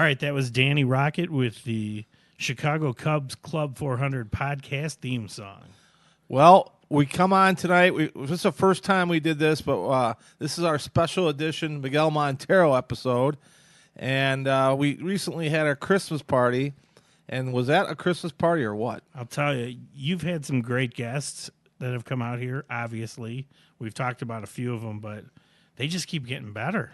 right, that was Danny Rocket with the Chicago Cubs Club 400 podcast theme song. Well, we come on tonight. This is the first time we did this, but this is our special edition Miguel Montero episode. And we recently had our Christmas party. And was that a Christmas party or what? I'll tell you, you've had some great guests that have come out here, obviously. We've talked about a few of them, but they just keep getting better.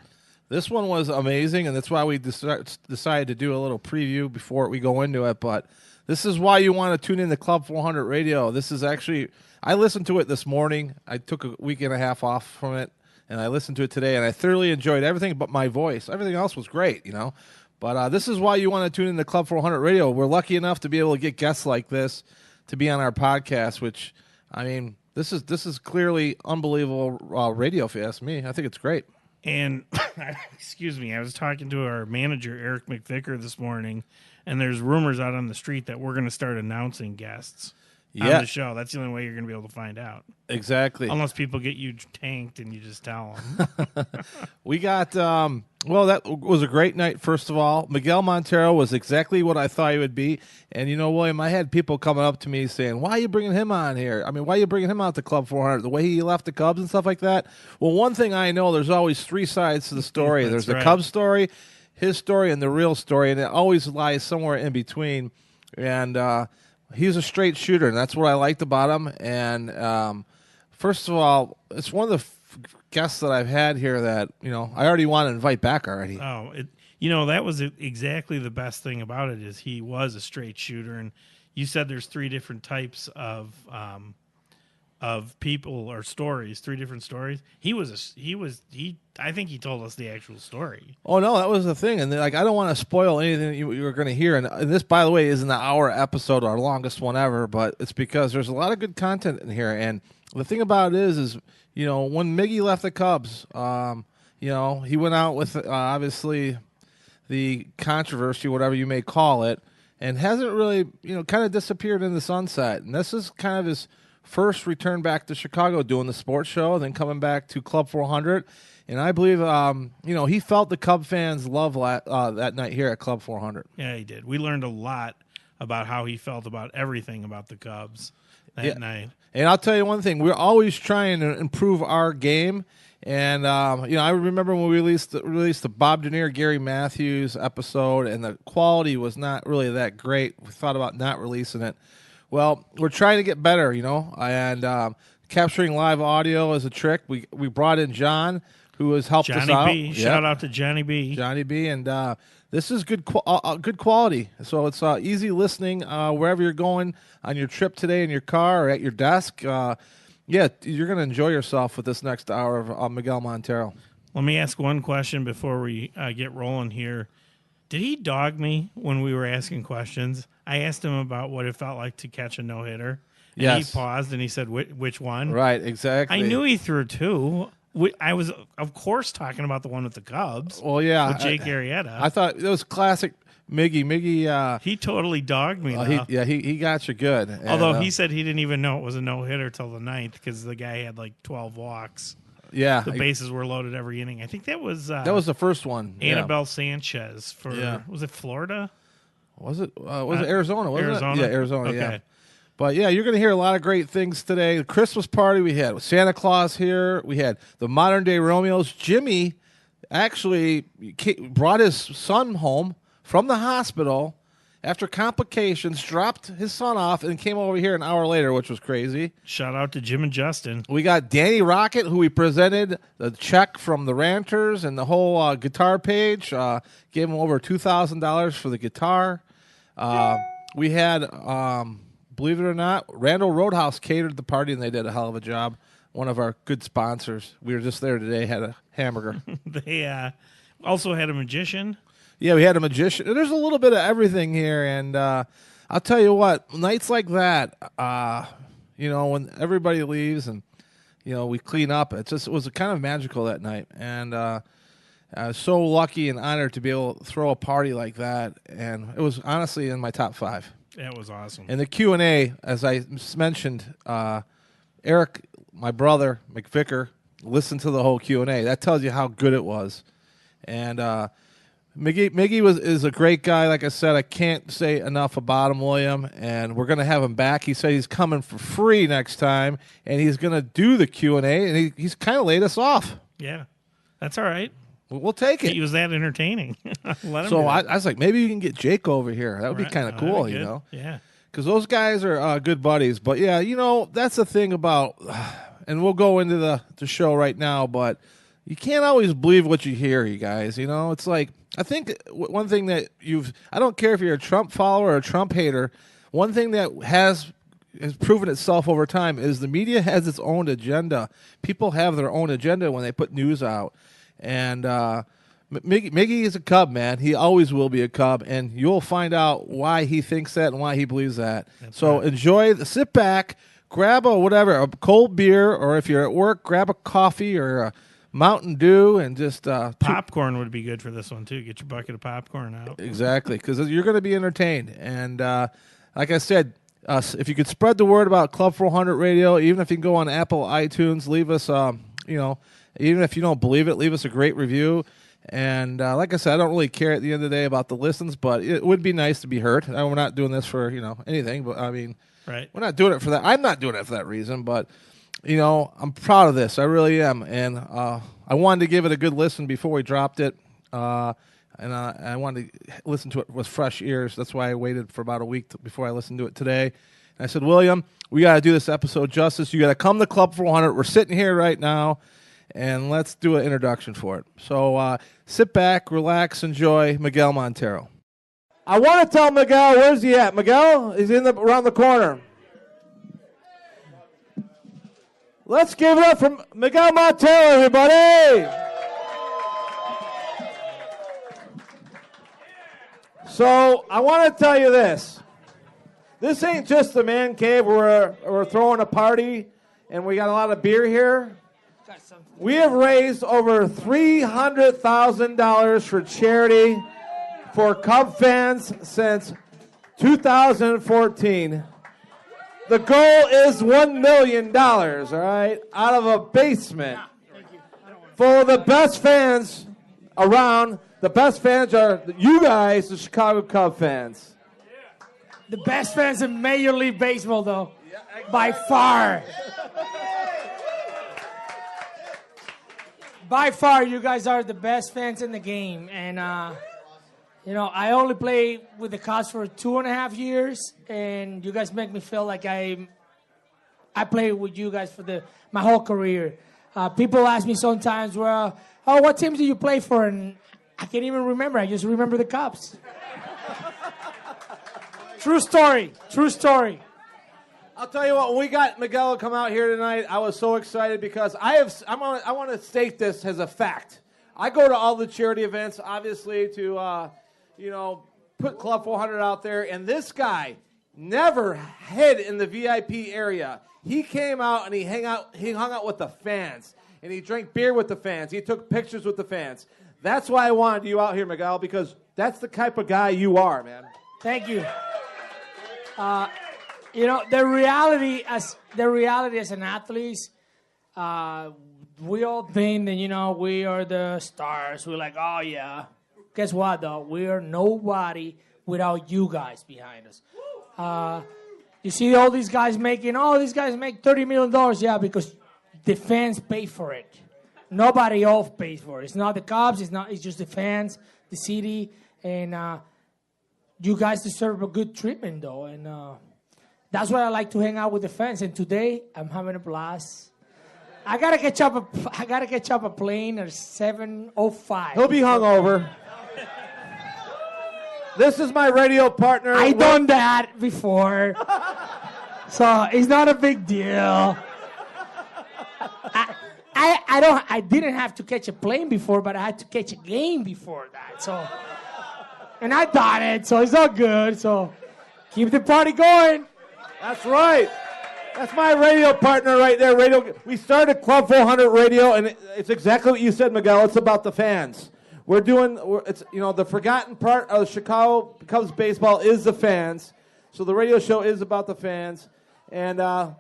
This one was amazing, and that's why we decided to do a little preview before we go into it. But this is why you want to tune in to Club 400 Radio. This is actually, I listened to it this morning. I took a week and a half off from it, and I listened to it today, and I thoroughly enjoyed everything but my voice. Everything else was great, you know. But this is why you want to tune in to Club 400 Radio. We're lucky enough to be able to get guests like this to be on our podcast, which, I mean, this is clearly unbelievable radio, if you ask me. I think it's great. And, excuse me, I was talking to our manager, Eric McVicker, this morning, and there's rumors out on the street that we're going to start announcing guests on the show. That's the only way you're going to be able to find out. Exactly. Unless people get you tanked and you just tell them. We got, well, that was a great night, first of all. Miguel Montero was exactly what I thought he would be. And, you know, William, I had people coming up to me saying, why are you bringing him on here? I mean, why are you bringing him out to Club 400? The way he left the Cubs and stuff like that. Well, one thing I know, there's always three sides to the story. There's the Cubs story, his story, and the real story. And it always lies somewhere in between. And he's a straight shooter, and that's what I liked about him. And first of all, it's one of the guests that I've had here that, you know, I already want to invite back already. Oh, you know, that was exactly the best thing about it is he was a straight shooter. And you said there's three different types of people or stories, three different stories. I think he told us the actual story. Oh, no, that was the thing. And like, I don't want to spoil anything you were going to hear. And this, by the way, isn't an hour episode, our longest one ever, but it's because there's a lot of good content in here. And the thing about it is, you know, when Miggy left the Cubs, you know, he went out with obviously the controversy, whatever you may call it, and hasn't really, you know, kind of disappeared in the sunset. And this is kind of his first return back to Chicago doing the sports show, then coming back to Club 400. And I believe, you know, he felt the Cub fans' love that night here at Club 400. Yeah, he did. We learned a lot about how he felt about everything about the Cubs that night. And I'll tell you one thing. We're always trying to improve our game. And, you know, I remember when we released the Bob Denier, Gary Matthews episode, and the quality was not really that great. We thought about not releasing it. Well, we're trying to get better, you know, and capturing live audio is a trick. We brought in John, who has helped us out. Johnny B. Shout out to Johnny B. Johnny B. And this is good quality. So it's easy listening wherever you're going on your trip today in your car or at your desk. Yeah, you're going to enjoy yourself with this next hour of Miguel Montero. Let me ask one question before we get rolling here. Did he dog me when we were asking questions? I asked him about what it felt like to catch a no-hitter. And yes. He paused and he said, which one? Right, exactly. I knew he threw two. I was, of course, talking about the one with the Cubs. Well, yeah. With Jake Arrieta. I thought it was classic Miggy. Miggy. He totally dogged me. He got you good. Although he said he didn't even know it was a no-hitter till the ninth because the guy had like 12 walks. Yeah. The bases were loaded every inning. I think that was the first one. Annabelle Sanchez for, was it Florida? Was it Arizona? Wasn't Arizona? it? Yeah, Arizona, okay. Yeah. But, yeah, you're going to hear a lot of great things today. The Christmas party we had with Santa Claus here. We had the modern-day Romeos. Jimmy actually brought his son home from the hospital after complications, dropped his son off, and came over here an hour later, which was crazy. Shout out to Jim and Justin. We got Danny Rocket, who we presented the check from the Ranters and the whole guitar page. Gave him over $2,000 for the guitar. We had... believe it or not, Randall Roadhouse catered the party, and they did a hell of a job. One of our good sponsors. We were just there today, had a hamburger. They also had a magician. Yeah, we had a magician. There's a little bit of everything here, and I'll tell you what, nights like that, you know, when everybody leaves and, you know, we clean up, it was kind of magical that night. And I was so lucky and honored to be able to throw a party like that, and it was honestly in my top 5. That was awesome. And the Q&A, as I mentioned, Eric, my brother, McVicker, listened to the whole Q&A. That tells you how good it was. And Miggy is a great guy. Like I said, I can't say enough about him, William, and we're going to have him back. He said he's coming for free next time, and he's going to do the Q&A, and he's kind of laid us off. Yeah, that's all right. We'll take it. He was that entertaining. So I was like, maybe you can get Jake over here. That would be kind of cool, you know? Yeah. Because those guys are good buddies. But, yeah, you know, that's the thing about, and we'll go into the show right now, but you can't always believe what you hear, you guys. You know, it's like, I think one thing that I don't care if you're a Trump follower or a Trump hater, one thing that has proven itself over time is the media has its own agenda. People have their own agenda when they put news out. And Miggy is a Cub, man. He always will be a Cub, and you'll find out why he thinks that and why he believes that. Sit back, grab a cold beer, or if you're at work, grab a coffee or a Mountain Dew, and just popcorn would be good for this one too. Get your bucket of popcorn out. Exactly, because you're going to be entertained. And like I said, if you could spread the word about Club 400 Radio, even if you can go on Apple iTunes, leave us, even if you don't believe it, leave us a great review. And like I said, I don't really care at the end of the day about the listens, but it would be nice to be heard. We're not doing this for anything, but I mean, right? We're not doing it for that. I'm not doing it for that reason, but I'm proud of this. I really am, and I wanted to give it a good listen before we dropped it. And I wanted to listen to it with fresh ears. That's why I waited for about a week before I listened to it today. And I said, William, we got to do this episode justice. You got to come to Club 400. We're sitting here right now, and let's do an introduction for it. So sit back, relax, enjoy Miguel Montero. I want to tell Miguel, where's he at? Miguel, he's around the corner. Let's give it up for Miguel Montero, everybody. So I want to tell you this. This ain't just the man cave where we're throwing a party and we got a lot of beer here. We have raised over $300,000 for charity for Cub fans since 2014. The goal is $1 million, all right, out of a basement full of the best fans around. The best fans are you guys, the Chicago Cub fans. The best fans in Major League Baseball, though, by far. By far, you guys are the best fans in the game. And, I only played with the Cubs for 2.5 years, and you guys make me feel like I played with you guys for my whole career. People ask me sometimes, what teams do you play for? And I can't even remember. I just remember the Cubs. True story. True story. I'll tell you what, when we got Miguel to come out here tonight, I was so excited because I want to state this as a fact. I go to all the charity events, obviously, to put Club 400 out there, and this guy never hid in the VIP area. He came out and he hung out with the fans, and he drank beer with the fans. He took pictures with the fans. That's why I wanted you out here, Miguel, because that's the type of guy you are, man. Thank you. The reality as an athlete, we all think that, we are the stars. We're like, oh, yeah. Guess what, though? We are nobody without you guys behind us. You see all these guys make $30 million. Yeah, because the fans pay for it. Nobody else pays for it. It's not the Cubs. It's just the fans, the city, and you guys deserve a good treatment, though. And that's why I like to hang out with the fans. And today, I'm having a blast. I gotta catch up a plane at 7:05. He'll be hungover. This is my radio partner. I done that before, so it's not a big deal. I didn't have to catch a plane before, but I had to catch a game before that. So, and I done it, so it's all good. So, keep the party going. That's right. That's my radio partner right there. We started Club 400 Radio, and it's exactly what you said, Miguel. It's about the fans. The forgotten part of Chicago Cubs baseball is the fans. So the radio show is about the fans. And I'll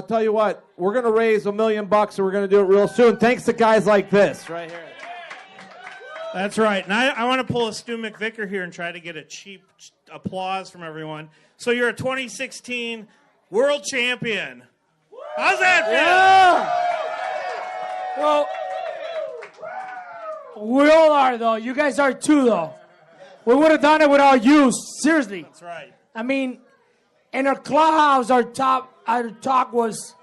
tell you what, we're going to raise $1 million, and we're going to do it real soon. Thanks to guys like this right here. That's right. And I want to pull a Stu McVicker here and try to get a cheap applause from everyone. So you're a 2016 world champion. How's that feel? Yeah. Well, we all are, though. You guys are too, though. We would have done it without you. Seriously. That's right. I mean, in our clubhouse, our talk was,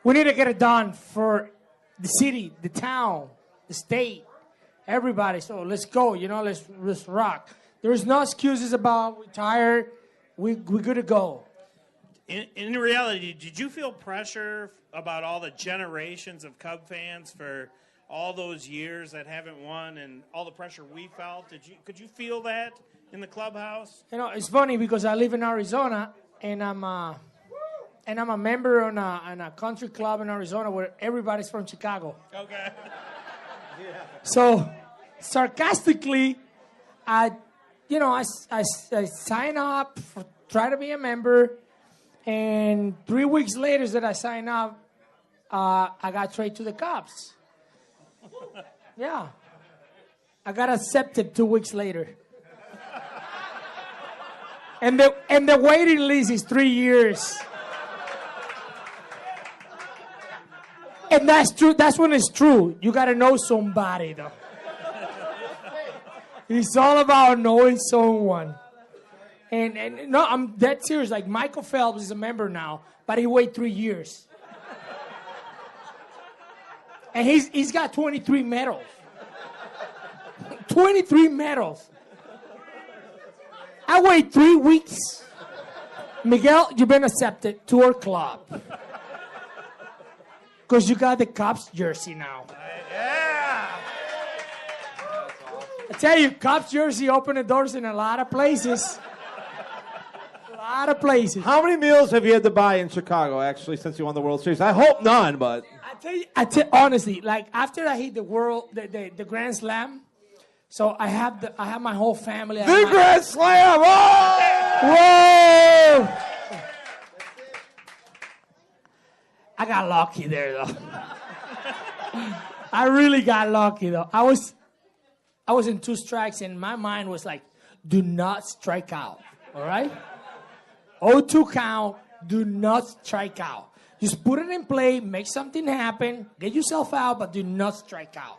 we need to get it done for the city, the town, the state, everybody. So let's go. Let's rock. There's no excuses about we're tired. We're good to go. In reality, did you feel pressure about all the generations of Cub fans for all those years that haven't won and all the pressure we felt? Could you feel that in the clubhouse? It's funny because I live in Arizona and I'm a member on a country club in Arizona where everybody's from Chicago. Okay. So sarcastically, I sign up, try to be a member, and 3 weeks later that I sign up, I got traded to the Cubs. Yeah. I got accepted 2 weeks later. And the waiting list is 3 years. And that's true. That's when it's true. You got to know somebody, though. It's all about knowing someone. And no, I'm dead serious. Like Michael Phelps is a member now, but he waited 3 years. And he's got 23 medals. 23 medals. I wait 3 weeks. Miguel, you've been accepted to our club. Because you got the Cubs jersey now. Yeah. I tell you, Cubs jersey opened the doors in a lot of places. A lot of places. How many meals have you had to buy in Chicago, actually, since you won the World Series? I hope none, but... I tell you honestly, like after I hit the Grand Slam, so I have my whole family. The Grand Slam! Oh! Whoa! I got lucky there, though. I really got lucky, though. I was in 2 strikes, and my mind was like, do not strike out, all right? 0-2 count, do not strike out. Just put it in play, make something happen, get yourself out, but do not strike out.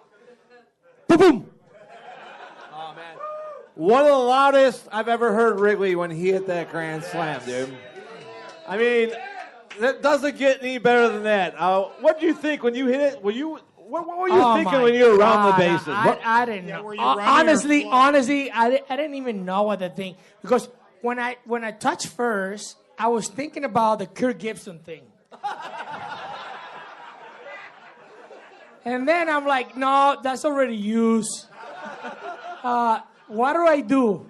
Boom, boom. Oh, man. One of the loudest I've ever heard Wrigley when he hit that Grand Slam, dude. I mean... That doesn't get any better than that. What did you think when you hit it? What were you thinking when you were around the bases? I didn't know. Honestly, I didn't even know what to think. Because when I touched first, I was thinking about the Kirk Gibson thing. And then I'm like, no, that's already used. What do I do?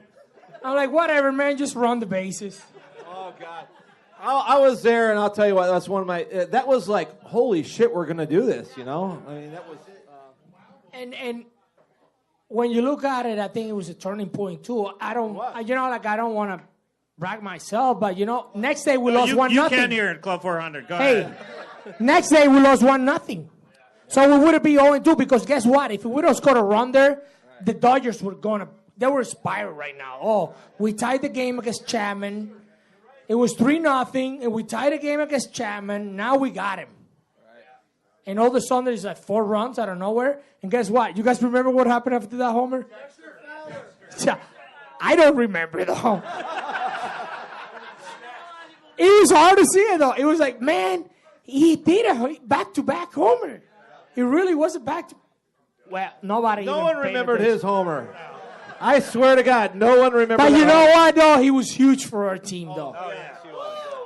I'm like, whatever, man, just run the bases. Oh, God. I was there, and I'll tell you what, that's one of my... that was like, holy shit, we're going to do this, I mean, that was... And when you look at it, I think it was a turning point, too. I don't want to brag myself, but, next day we lost 1-0. You can hear it, Club 400. Go ahead. Next day we lost 1-0. So we would be 0-2, because guess what? If we would have scored a run there, the Dodgers were going to... They were spiral right now. Oh, we tied the game against Chapman. It was 3-0, and we tied a game against Chapman. Now we got him. Right. And all of a sudden, there's like 4 runs out of nowhere. And guess what? You guys remember what happened after that homer? Yeah, I don't remember, though. It was hard to see it, though. It was like, man, he did a back-to-back homer. It really was a back-to... Well, no one remembered his homer. I swear to God, no one remembers. But you know what, though? He was huge for our team, though. Oh, yeah.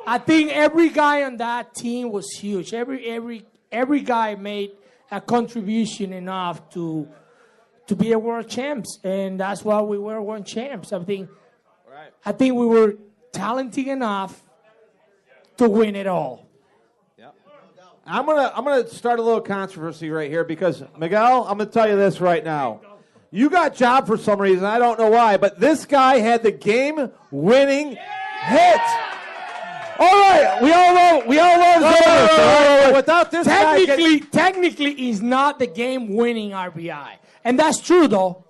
I think every guy on that team was huge. Every guy made a contribution enough to be a world champs, and that's why we were world champs. I think we were talented enough to win it all. Yep. I'm gonna start a little controversy right here because Miguel, I'm gonna tell you this right now. You got jobbed for some reason. I don't know why, but this guy had the game-winning hit. All right. We all love Without this technically, he's not the game-winning RBI, and that's true though.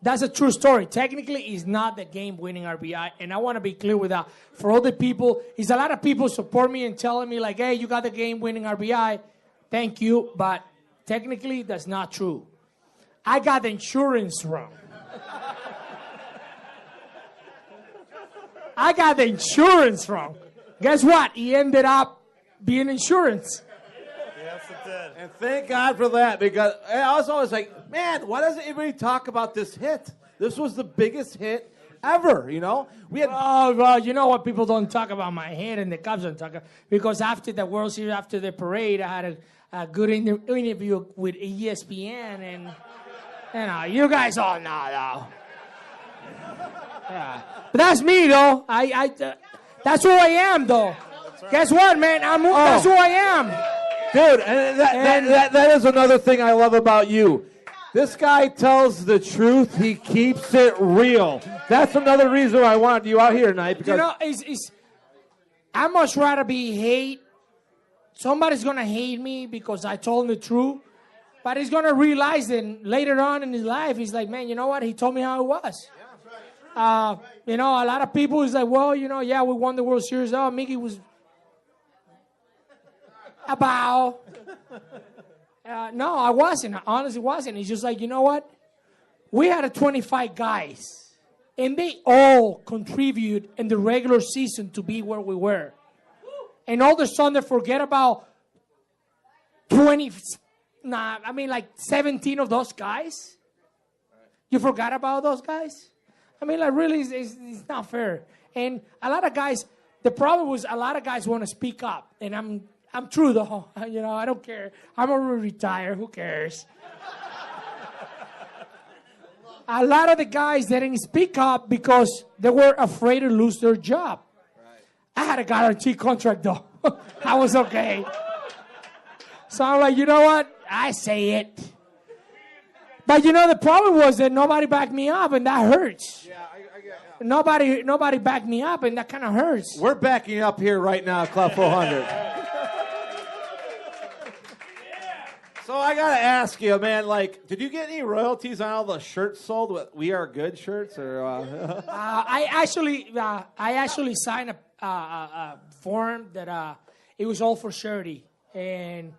That's a true story. Technically, he's not the game-winning RBI, and I want to be clear with that. For all the people, a lot of people support me and telling me like, "Hey, you got the game-winning RBI." Thank you, but technically, that's not true. I got the insurance wrong. I got the insurance wrong. Guess what? He ended up being insurance. Yes, it did. And thank God for that, because I was always like, man, why doesn't anybody talk about this hit? This was the biggest hit ever, you know? We had. Oh, well, you know what? People don't talk about my hit, and the Cubs don't talk about, because after the World Series, after the parade, I had a good interview with ESPN, and, you know, you guys all know, though. Yeah. But that's me, though. That's who I am, though. Right. Guess what, man? That's who I am. Dude, and that is another thing I love about you. This guy tells the truth. He keeps it real. That's another reason why I wanted you out here tonight. Because I much rather be hate. Somebody's going to hate me because I told him the truth. But he's going to realize that later on in his life, he's like, man, you know what? He told me how it was. You know, a lot of people is like, well, you know, yeah, we won the World Series. Oh, Miggy was about. No, I wasn't. I honestly wasn't. It's just like, you know what? We had 25 guys, and they all contribute in the regular season to be where we were. And all of a sudden, they forget about 17 of those guys. You forgot about those guys? I mean, like, really, it's not fair. And a lot of guys, the problem was a lot of guys want to speak up. And I'm true, though. You know, I don't care. I'm already retired. Who cares? A lot of the guys didn't speak up because they were afraid to lose their job. Right. I had a guaranteed contract, though. I was okay. So I'm like, you know what? I say it. But, you know, the problem was that nobody backed me up, and that hurts. Yeah, Nobody backed me up, and that kind of hurts. We're backing up here right now, Club 400. So I got to ask you, man, like, did you get any royalties on all the shirts sold with We Are Good shirts? Or I actually signed a form that it was all for charity, and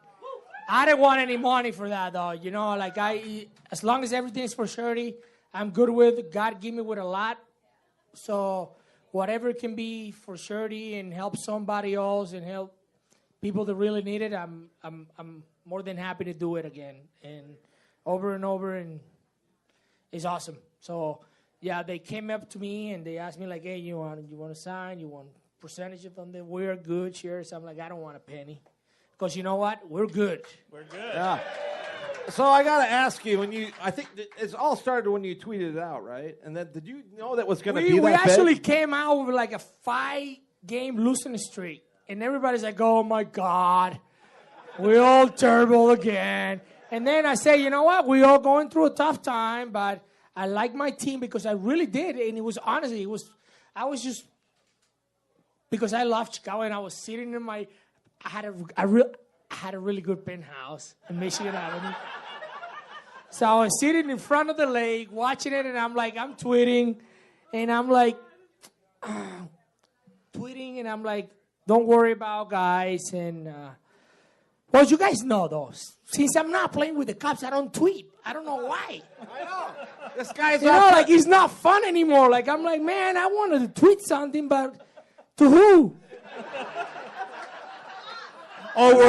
I didn't want any money for that, though. You know, like, as long as everything's for charity, I'm good with. God give me with a lot. So whatever it can be for charity and help somebody else and help people that really need it, I'm more than happy to do it again. And over, and it's awesome. So, yeah, they came up to me and they asked me, like, hey, you want to sign? You want percentage of them? We're good shirts. I'm like, I don't want a penny. Because you know what? We're good. We're good. Yeah. So I got to ask you, I think it's all started when you tweeted it out, right? And then did you know that was going to be that We actually big? came out with like a 5-game losing streak. And everybody's like, oh, my God. We're all terrible again. And then I say, you know what? We're all going through a tough time, but I like my team because I really did. And it was honestly, because I love Chicago and I was sitting in I had a really good penthouse in Michigan Avenue. So I was sitting in front of the lake, watching it, and I'm tweeting, and I'm like, don't worry about guys, and well, you guys know those. Since I'm not playing with the Cubs, I don't tweet. I don't know why. I know. This guy's like it's not fun anymore. Like I'm like, man, I wanted to tweet something, but to who? Oh, we're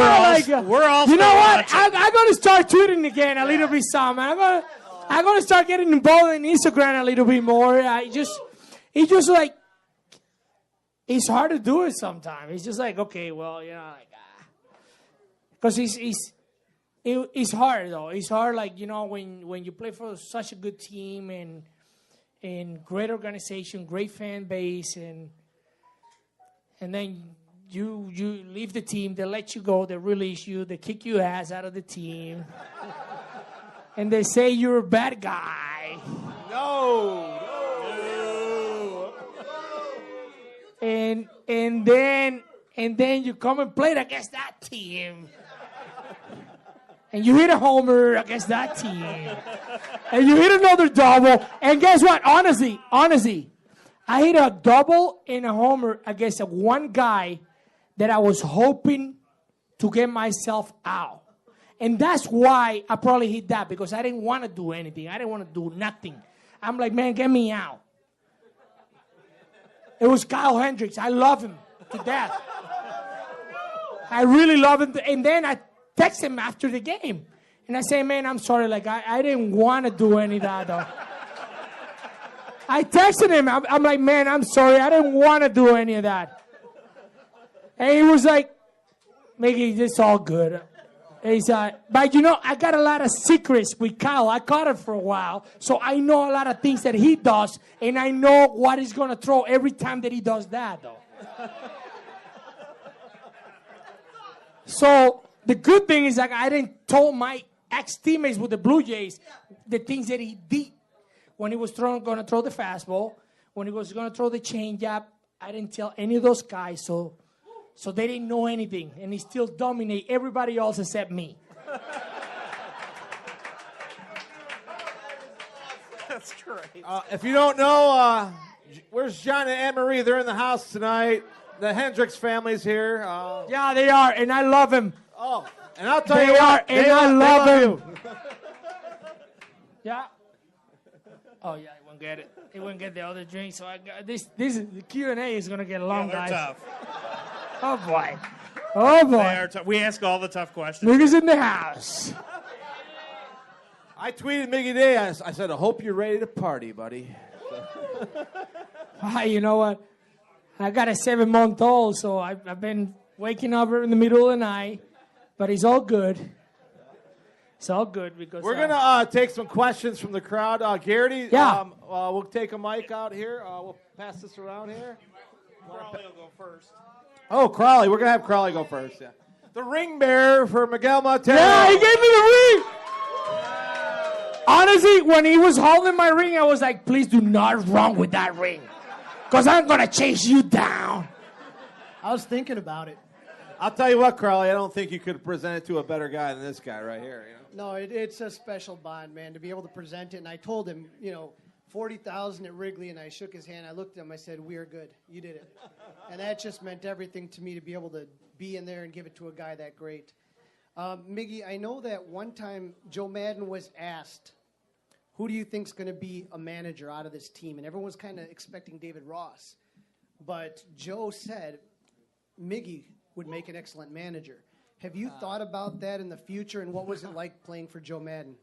all. You know what? I'm going to start tweeting again a little bit some. I'm going to start getting involved in Instagram a little bit more. It's just like, it's hard to do it sometimes. It's just like, okay, well, you know, like, because it's hard though. It's hard, like, you know, when you play for such a good team and great organization, great fan base, and then you leave the team, they let you go, they release you, they kick your ass out of the team, and they say you're a bad guy. No. And then and then you come and play against that team. And you hit a homer against that team. And you hit another double. And guess what? Honestly, I hit a double and a homer against one guy that I was hoping to get myself out. And that's why I probably hit that, because I didn't want to do anything. I didn't want to do nothing. I'm like, man, get me out. It was Kyle Hendricks. I love him to death. I really love him. And then I text him after the game. And I say, man, I'm sorry. Like, I didn't want to do any of that, though. I texted him. I'm like, man, I'm sorry. I didn't want to do any of that. And he was like, Miggy, it's all good. He's, but, you know, I got a lot of secrets with Kyle. I caught him for a while. So I know a lot of things that he does. And I know what he's going to throw every time that he does that, though. So the good thing is, like, I didn't tell my ex-teammates with the Blue Jays the things that he did when he was going to throw the fastball, when he was going to throw the changeup. I didn't tell any of those guys, so they didn't know anything, and he still dominate everybody else except me. That's great. If you don't know, where's John and Anne Marie? They're in the house tonight. The Hendricks family's here. Yeah, they are, and I love him. Oh, and I'll tell They you what, are, and I love him. you. Yeah. Oh yeah, he won't get it. He won't get the other drink. So I got this. This is the Q&A is gonna get long, They're guys. tough. Oh boy. Oh They boy. are tough. We ask all the tough questions. Niggas in the house. I tweeted Miggy today. I said, I hope you're ready to party, buddy. You know what? I got a 7-month-old, so I've been waking up in the middle of the night, but it's all good. It's all good because We're gonna take some questions from the crowd. Garrity, Yeah. we'll take a mic out here. We'll pass this around here. Crawley will go first. Oh, Crawley. We're gonna have Crawley go first. Yeah. The ring bearer for Miguel Montero. Yeah, he gave me the ring. Honestly, when he was holding my ring, I was like, please do not run with that ring, because I'm going to chase you down. I was thinking about it. I'll tell you what, Crawley. I don't think you could present it to a better guy than this guy right here. You know? No, it's a special bond, man, to be able to present it. And I told him, 40,000 at Wrigley, and I shook his hand. I looked at him. I said, we are good. You did it. And that just meant everything to me to be able to be in there and give it to a guy that great. Miggy, I know that one time Joe Madden was asked, who do you think's going to be a manager out of this team? And everyone was kind of expecting David Ross. But Joe said Miggy would make an excellent manager. Have you thought about that in the future, and what was it like playing for Joe Madden?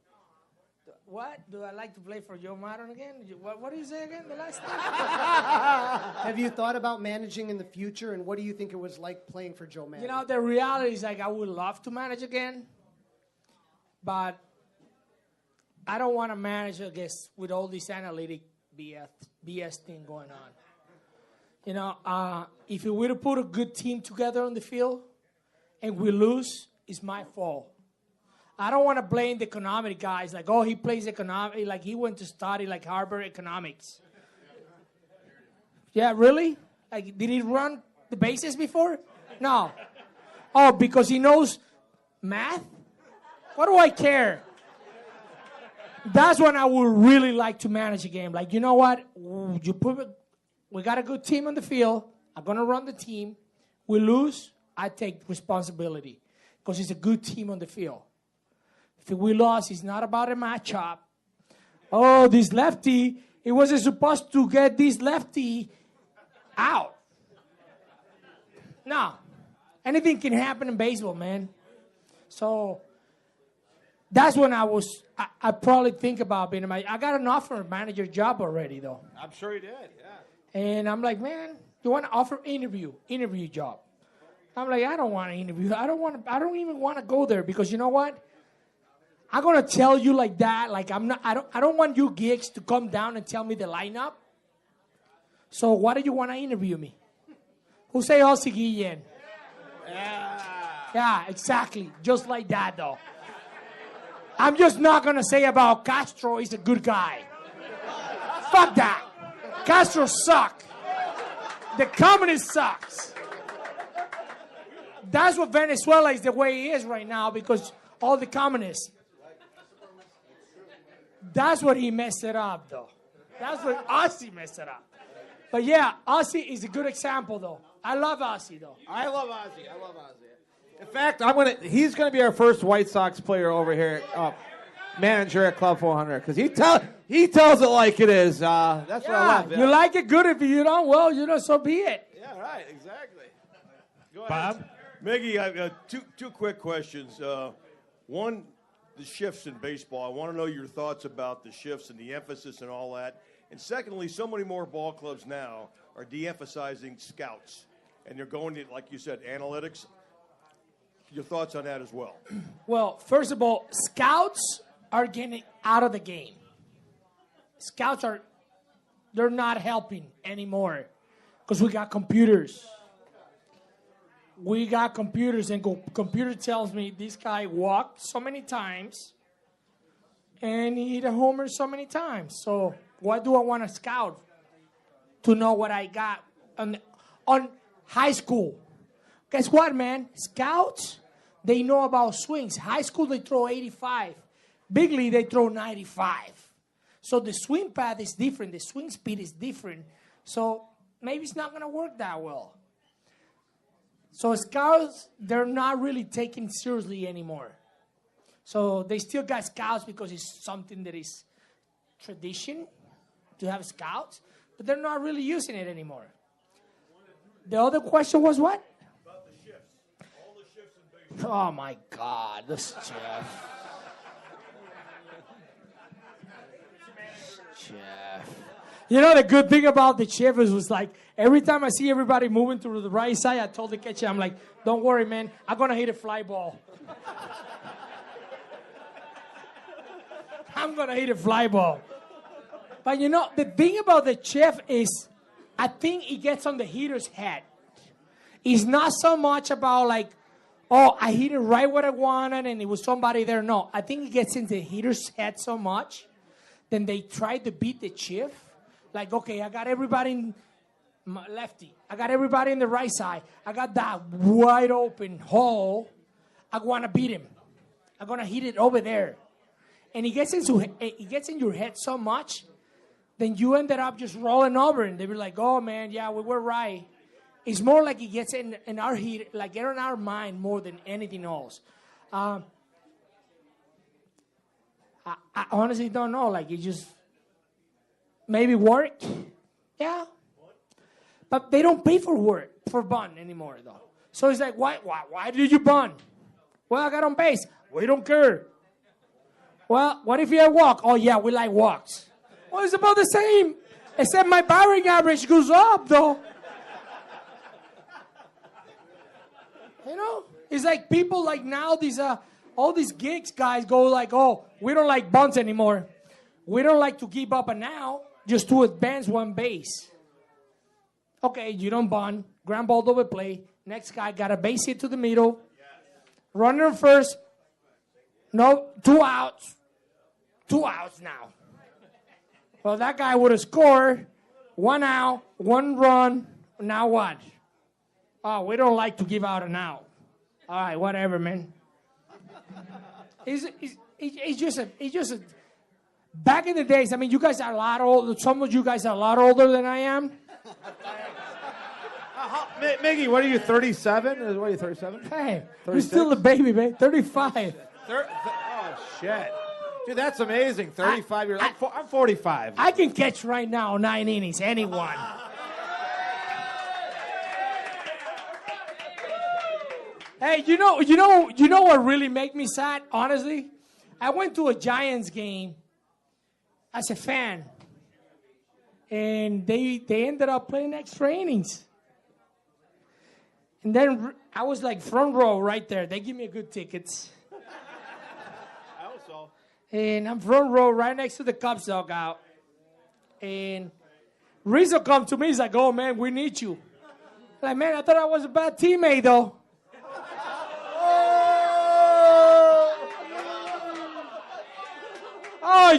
What? Do I like to play for Joe Madden again? What did you say again the last time? Have you thought about managing in the future, and what do you think it was like playing for Joe Madden? The reality is, like, I would love to manage again, but I don't want to manage, I guess, with all this analytic BS thing going on. If we were to put a good team together on the field and we lose, it's my fault. I don't want to blame the economic guys, like, oh, he plays economic, like he went to study like Harvard economics. Yeah, really? Like, did he run the bases before? No. Oh, because he knows math? What do I care? That's when I would really like to manage a game. Like, you know what? We got a good team on the field. I'm going to run the team. We lose, I take responsibility because it's a good team on the field. If we lost, it's not about a matchup. Oh, this lefty, he wasn't supposed to get this lefty out. No. Anything can happen in baseball, man. So that's when I probably think about being a manager. I got an offer manager job already, though. I'm sure you did, yeah. And I'm like, man, you want to offer interview job? I'm like, I don't want to interview. I don't even want to go there because you know what? I'm gonna tell you like that. Like I don't want you gigs to come down and tell me the lineup. So why do you want to interview me? Who say Ozzy Guillen? Yeah, exactly. Just like that, though. I'm just not gonna say about Castro. He's a good guy. Fuck that. Castro suck. The communist sucks. That's what Venezuela is the way it is right now because all the communists. That's what he messed it up, though. That's what Ozzy messed it up. But yeah, Ozzy is a good example, though. I love Ozzy, though. I love Ozzy. In fact, he's gonna be our first White Sox player over here, manager at Club 400, because he tells it like it is. That's what I love. Yeah. You like it, good. If you don't, well, so be it. Yeah, right. Exactly. Go ahead. Bob? Miggy, I've got two quick questions. One, the shifts in baseball. I want to know your thoughts about the shifts and the emphasis and all that. And secondly, so many more ball clubs now are de-emphasizing scouts, and they're going to, like you said, analytics. Your thoughts on that as well? Well, first of all, scouts are getting out of the game. Scouts they're not helping anymore because we got computers. We got computers, and computer tells me this guy walked so many times and he hit a homer so many times. So what do I want to scout to know what I got on high school? Guess what, man? Scouts, they know about swings. High school, they throw 85. Big league, they throw 95. So the swing path is different. The swing speed is different. So maybe it's not going to work that well. So scouts, they're not really taken seriously anymore. So they still got scouts because it's something that is tradition to have scouts, but they're not really using it anymore. The other question was what? About the shifts. All the shifts in baseball. Oh, my God. This Jeff. Jeff. You know, the good thing about the Chief was like, every time I see everybody moving to the right side, I told the catcher, I'm like, don't worry, man. I'm going to hit a fly ball. I'm going to hit a fly ball. But, you know, the thing about the Chief is I think it gets on the hitter's head. It's not so much about like, oh, I hit it right where I wanted and it was somebody there. No, I think it gets into the hitter's head so much. Then they try to beat the Chief. Like, okay, I got everybody in my lefty. I got everybody in the right side. I got that wide open hole. I want to beat him. I'm going to hit it over there. And it gets in your head so much, then you ended up just rolling over. And they were like, oh, man, yeah, we were right. It's more like it gets in our head, like in our mind more than anything else. I honestly don't know. Like, it just maybe work. Yeah. But they don't pay for bunt anymore, though. So it's like, why did you bunt? Well, I got on base. We don't care. Well, what if you walk? Oh, yeah, we like walks. Well, it's about the same, except my batting average goes up, though. You know? It's like people like now, all these gigs guys go like, oh, we don't like bunts anymore. We don't like to give up a now, just to advance one base. Okay, you don't bunt. Ground ball over play. Next guy got a base hit to the middle. Runner first. No, 2 outs. 2 outs now. Well, that guy would have scored. 1 out, 1 run. Now what? Oh, we don't like to give out an out. All right, whatever, man. It's just a. Back in the days, I mean, you guys are a lot older. Some of you guys are a lot older than I am. Miggy, what are you, 37? What are you, 37? Hey, you're still a baby, man. 35. Oh, shit. Dude, that's amazing. 35 years old. I'm 45. I can catch right now 9 innings. Anyone. Hey, you know what really made me sad? Honestly, I went to a Giants game as a fan, and they ended up playing extra innings. And then I was like front row right there. They give me a good tickets. I also. And I'm front row right next to the Cubs dugout. And Rizzo come to me. He's like, oh, man, we need you. I'm like, man, I thought I was a bad teammate, though. Oh,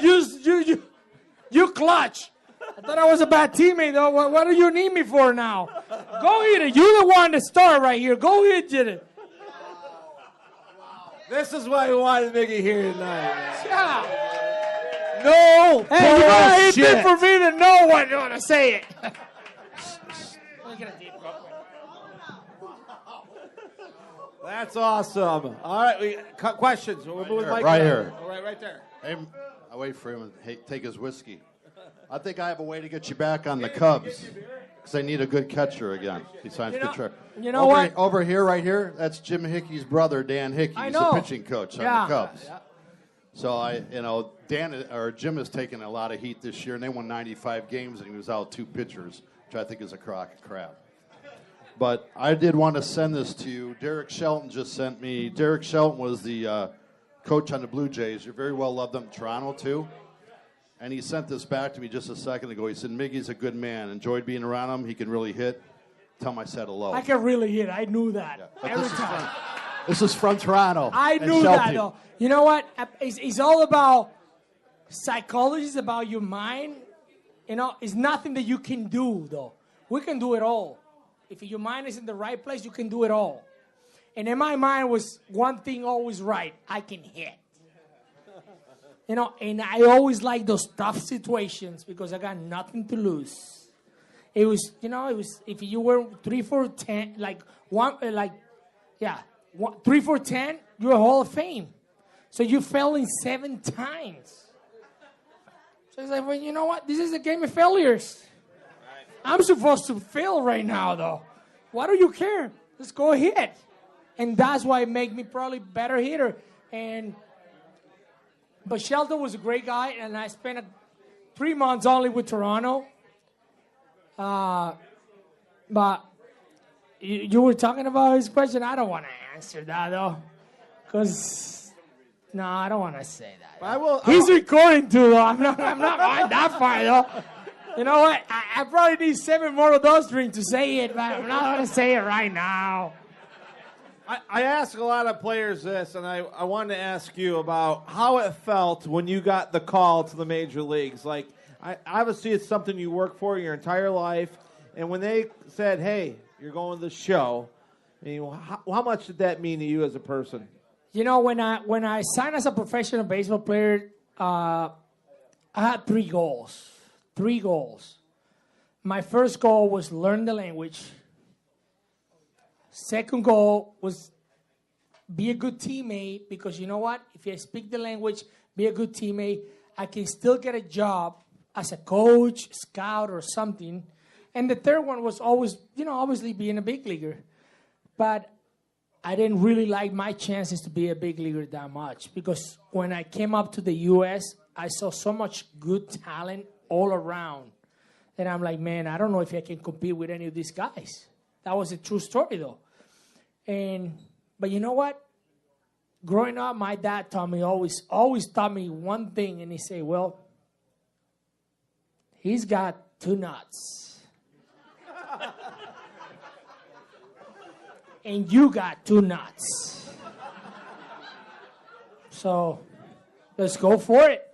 you clutch. I thought I was a bad teammate, though. What do you need me for now? Go hit it. You're the one that started right here. Go hit it. This is why we wanted Miggy here tonight. Yeah. No Hey, you know, it's bullshit. been for me to know when you want to say it. That's awesome. All right, we questions. We're moving Mike right around. here. Right there. Hey, I wait for him to take his whiskey. I think I have a way to get you back on the Cubs because they need a good catcher again. Besides Contreras. You know what? Over here, right here, that's Jim Hickey's brother, Dan Hickey. I He's know. the pitching coach on the Cubs. Yeah. So Jim has taken a lot of heat this year, and they won 95 games, and he was out 2 pitchers, which I think is a crock of crap. But I did want to send this to you. Derek Shelton just sent me. Derek Shelton was the coach on the Blue Jays. You're very well loved in Toronto, too. And he sent this back to me just a second ago. He said, Miggy's a good man. Enjoyed being around him. He can really hit. Tell him I said hello. I can really hit. I knew that every this time. This is from Toronto. I and knew Shelton. that, though. You know what? It's all about psychology. It's about your mind. You know, it's nothing that you can do, though. We can do it all. If your mind is in the right place, you can do it all. And in my mind was one thing always right. I can hit. You know, and I always like those tough situations because I got nothing to lose. It was, you know, if you were 3 for 10, 3 for 10, you're a Hall of Fame. So you fell in 7 times. So it's like, well, you know what? This is a game of failures. I'm supposed to fail right now, though. Why do you care? Let's go ahead. And that's why it made me probably better hitter. But Shelton was a great guy, and I spent 3 months only with Toronto. But you were talking about his question. I don't want to answer that, though. Because, no, I don't want to say that. He's recording, too, though. I'm not going that far, though. You know what? I probably need 7 more of those drinks to say it, but I'm not going to say it right now. I ask a lot of players this, and I wanted to ask you about how it felt when you got the call to the major leagues. Like, obviously it's something you work for your entire life, and when they said, hey, you're going to the show, I mean, how much did that mean to you as a person? You know, when I signed as a professional baseball player, I had 3 goals. 3 goals. My first goal was learn the language. Second goal was be a good teammate because you know what? If I speak the language, be a good teammate, I can still get a job as a coach, scout, or something. And the third one was always, you know, obviously being a big leaguer. But I didn't really like my chances to be a big leaguer that much because when I came up to the U.S., I saw so much good talent all around. And I'm like, man, I don't know if I can compete with any of these guys. That was a true story, though. But you know what? Growing up, my dad taught me always taught me one thing, and he said, well, he's got 2 nuts. And you got 2 nuts. So let's go for it.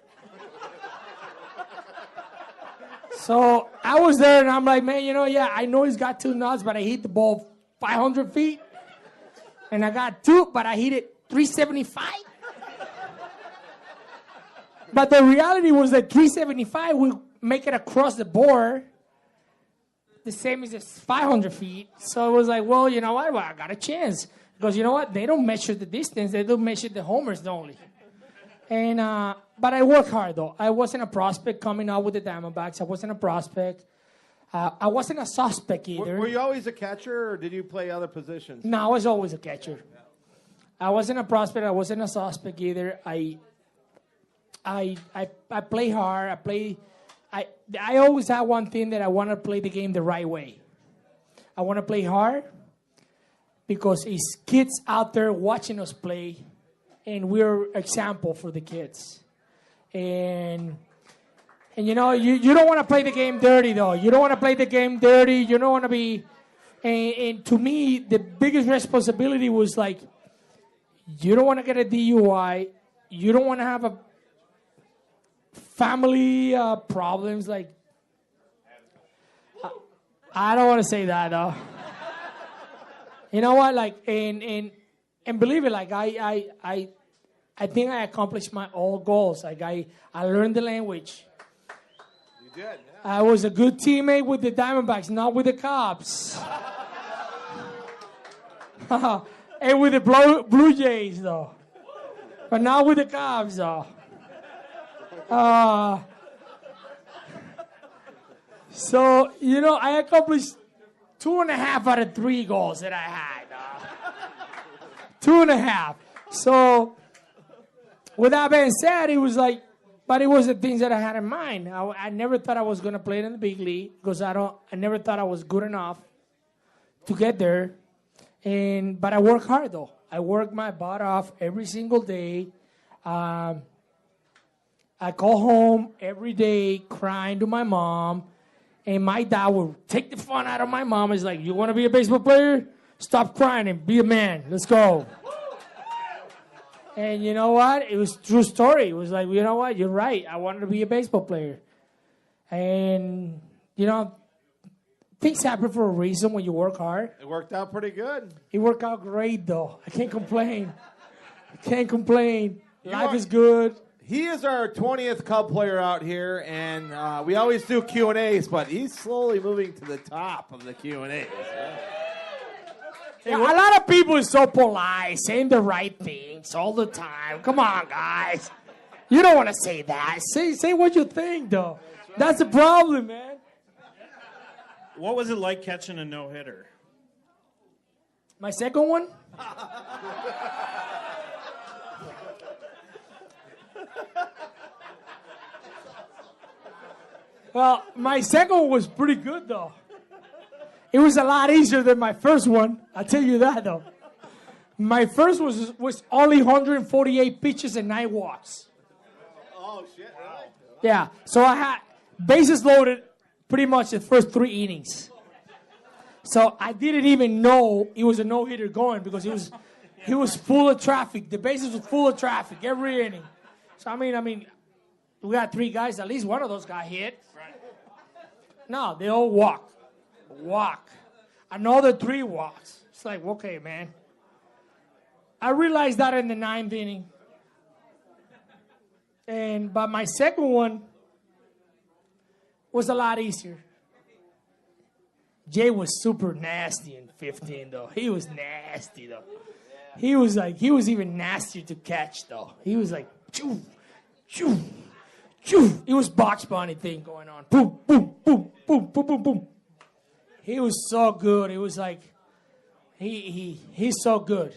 So I was there, and I'm like, man, you know, yeah, I know he's got 2 nuts, but I hit the ball 500 feet. And I got 2, but I hit it 375. But the reality was that 375 will make it across the board the same as 500 feet. So it was like, well, you know what? Well, I got a chance. Because you know what? They don't measure the distance. They don't measure the homers only. And but I worked hard, though. I wasn't a prospect coming out with the Diamondbacks. I wasn't a prospect. I wasn't a suspect either. Were you always a catcher, or did you play other positions? No, I was always a catcher. I wasn't a prospect. I wasn't a suspect either. I play hard. I always had one thing that I want to play the game the right way. I want to play hard because it's kids out there watching us play, and we're example for the kids. And you know, you don't want to play the game dirty, though. You don't want to play the game dirty. You don't want to be... And to me, the biggest responsibility was like, you don't want to get a DUI. You don't want to have a family problems. Like, I don't want to say that, though. You know what? Like, and and believe it, like I think I accomplished my all goals. Like I learned the language. You did. Yeah. I was a good teammate with the Diamondbacks, not with the Cubs. And with the Blue Jays, though. But not with the Cubs, though. So, I accomplished 2.5 out of 3 goals that I had. 2.5. So, with that being said, it was like, but it was the things that I had in mind. I never thought I was going to play it in the big league because I never thought I was good enough to get there. But I work hard, though. I work my butt off every single day. I go home every day crying to my mom. And my dad would take the fun out of my mom. He's like, you want to be a baseball player? Stop crying and be a man. Let's go. And you know what? It was a true story. It was like, you know what? You're right. I wanted to be a baseball player. And, things happen for a reason when you work hard. It worked out pretty good. It worked out great, though. I can't complain. Life is good. He is our 20th Cub player out here, and we always do Q&As, but he's slowly moving to the top of the Q&As. Yeah, a lot of people are so polite, saying the right things all the time. Come on, guys. You don't want to say that. Say what you think, though. That's the problem, man. What was it like catching a no-hitter? My second one? Well, my second one was pretty good, though. It was a lot easier than my first one. I'll tell you that, though. My first was only 148 pitches and 9 walks. Oh, shit, really? Yeah, so I had bases loaded pretty much the first 3 innings. So I didn't even know it was a no-hitter going because he was full of traffic. The bases were full of traffic every inning. So, I mean, we got 3 guys. At least one of those got hit. No, they all walk. Another 3 walks. It's like, okay, man. I realized that in the 9th inning. But my second one was a lot easier. Jay was super nasty in 15, though. He was nasty, though. He was even nastier to catch, though. He was like, choo, choo, choo. It was Box Bunny thing going on. Boom, boom, boom, boom, boom, boom, boom. He was so good. It was like, he's so good.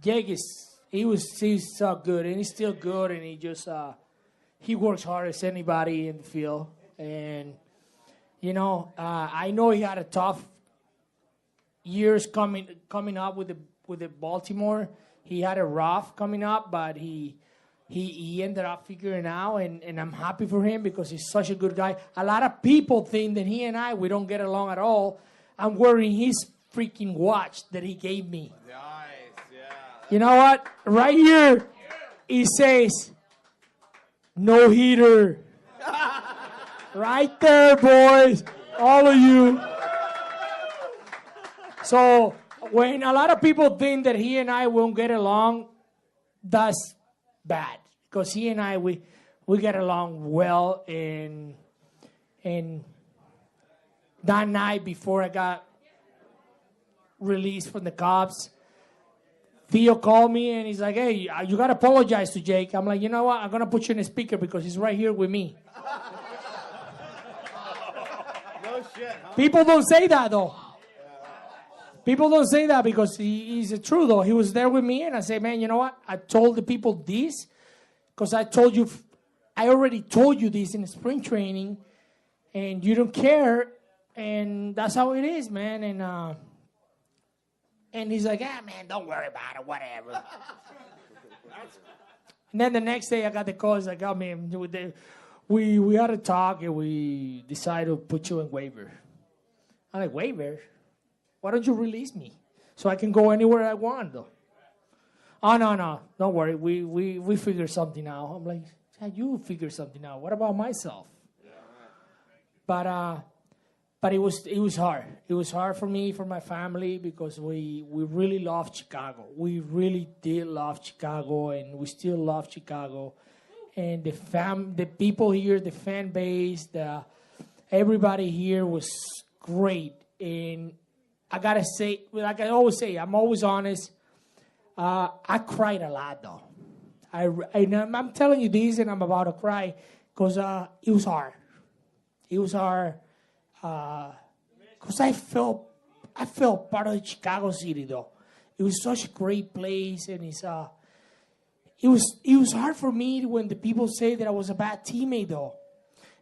Jake he's so good, and he's still good, and he works hard as anybody in the field. And, I know he had a tough years coming up with the Baltimore. He had a rough coming up, but he ended up figuring out, and I'm happy for him because he's such a good guy. A lot of people think that he and we don't get along at all. I'm wearing his freaking watch that he gave me. Nice, yeah. You know what? Right here, it says, no heater. Right there, boys. All of you. So when a lot of people think that he and I won't get along, that's bad. Because he and I, we get along well. And that night before I got released from the Cubs, Theo called me and he's like, hey, you got to apologize to Jake. I'm like, you know what? I'm going to put you in a speaker because he's right here with me. No shit, huh? People don't say that, though. People don't say that because he's true, though. He was there with me, and I say, man, you know what? I told the people this because I already told you this in spring training, and you don't care, and that's how it is, man. And he's like, man, don't worry about it, whatever. And then the next day, I got the call. He's like, oh, man, we had a talk, and we decided to put you in waiver. I'm like, waiver? Why don't you release me so I can go anywhere I want, though? Oh, no, don't worry. We figure something out. I'm like, yeah, you figure something out. What about myself? Yeah. But But it was hard. It was hard for me, for my family, because we really loved Chicago. We really did love Chicago, and we still love Chicago. And the people here, the fan base, everybody here was great. And I gotta say, like I always say, I'm always honest. I cried a lot though. I'm telling you this, and I'm about to cry because it was hard. It was hard. Because I felt part of Chicago City though. It was such a great place, and it was hard for me when the people say that I was a bad teammate though,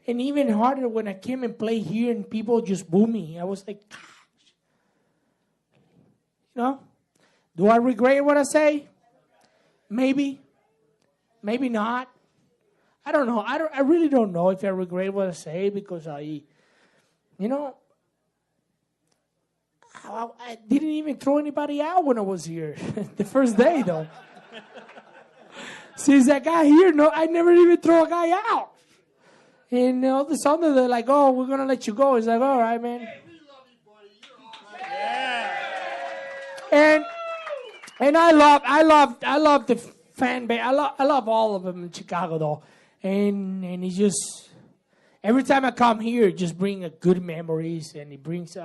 and even harder when I came and played here and people just boo me. I was like, gosh, do I regret what I say? Maybe not. I don't know. I really don't know if I regret what I say because I didn't even throw anybody out when I was here the first day, though. Since I got here, I never even throw a guy out. And all of a sudden, they're like, "Oh, we're gonna let you go." It's like, "All right, man." Hey, we love you, buddy. You're awesome. And I love the fan base. I love all of them in Chicago, though. And it's just every time I come here, it just brings good memories, and it brings.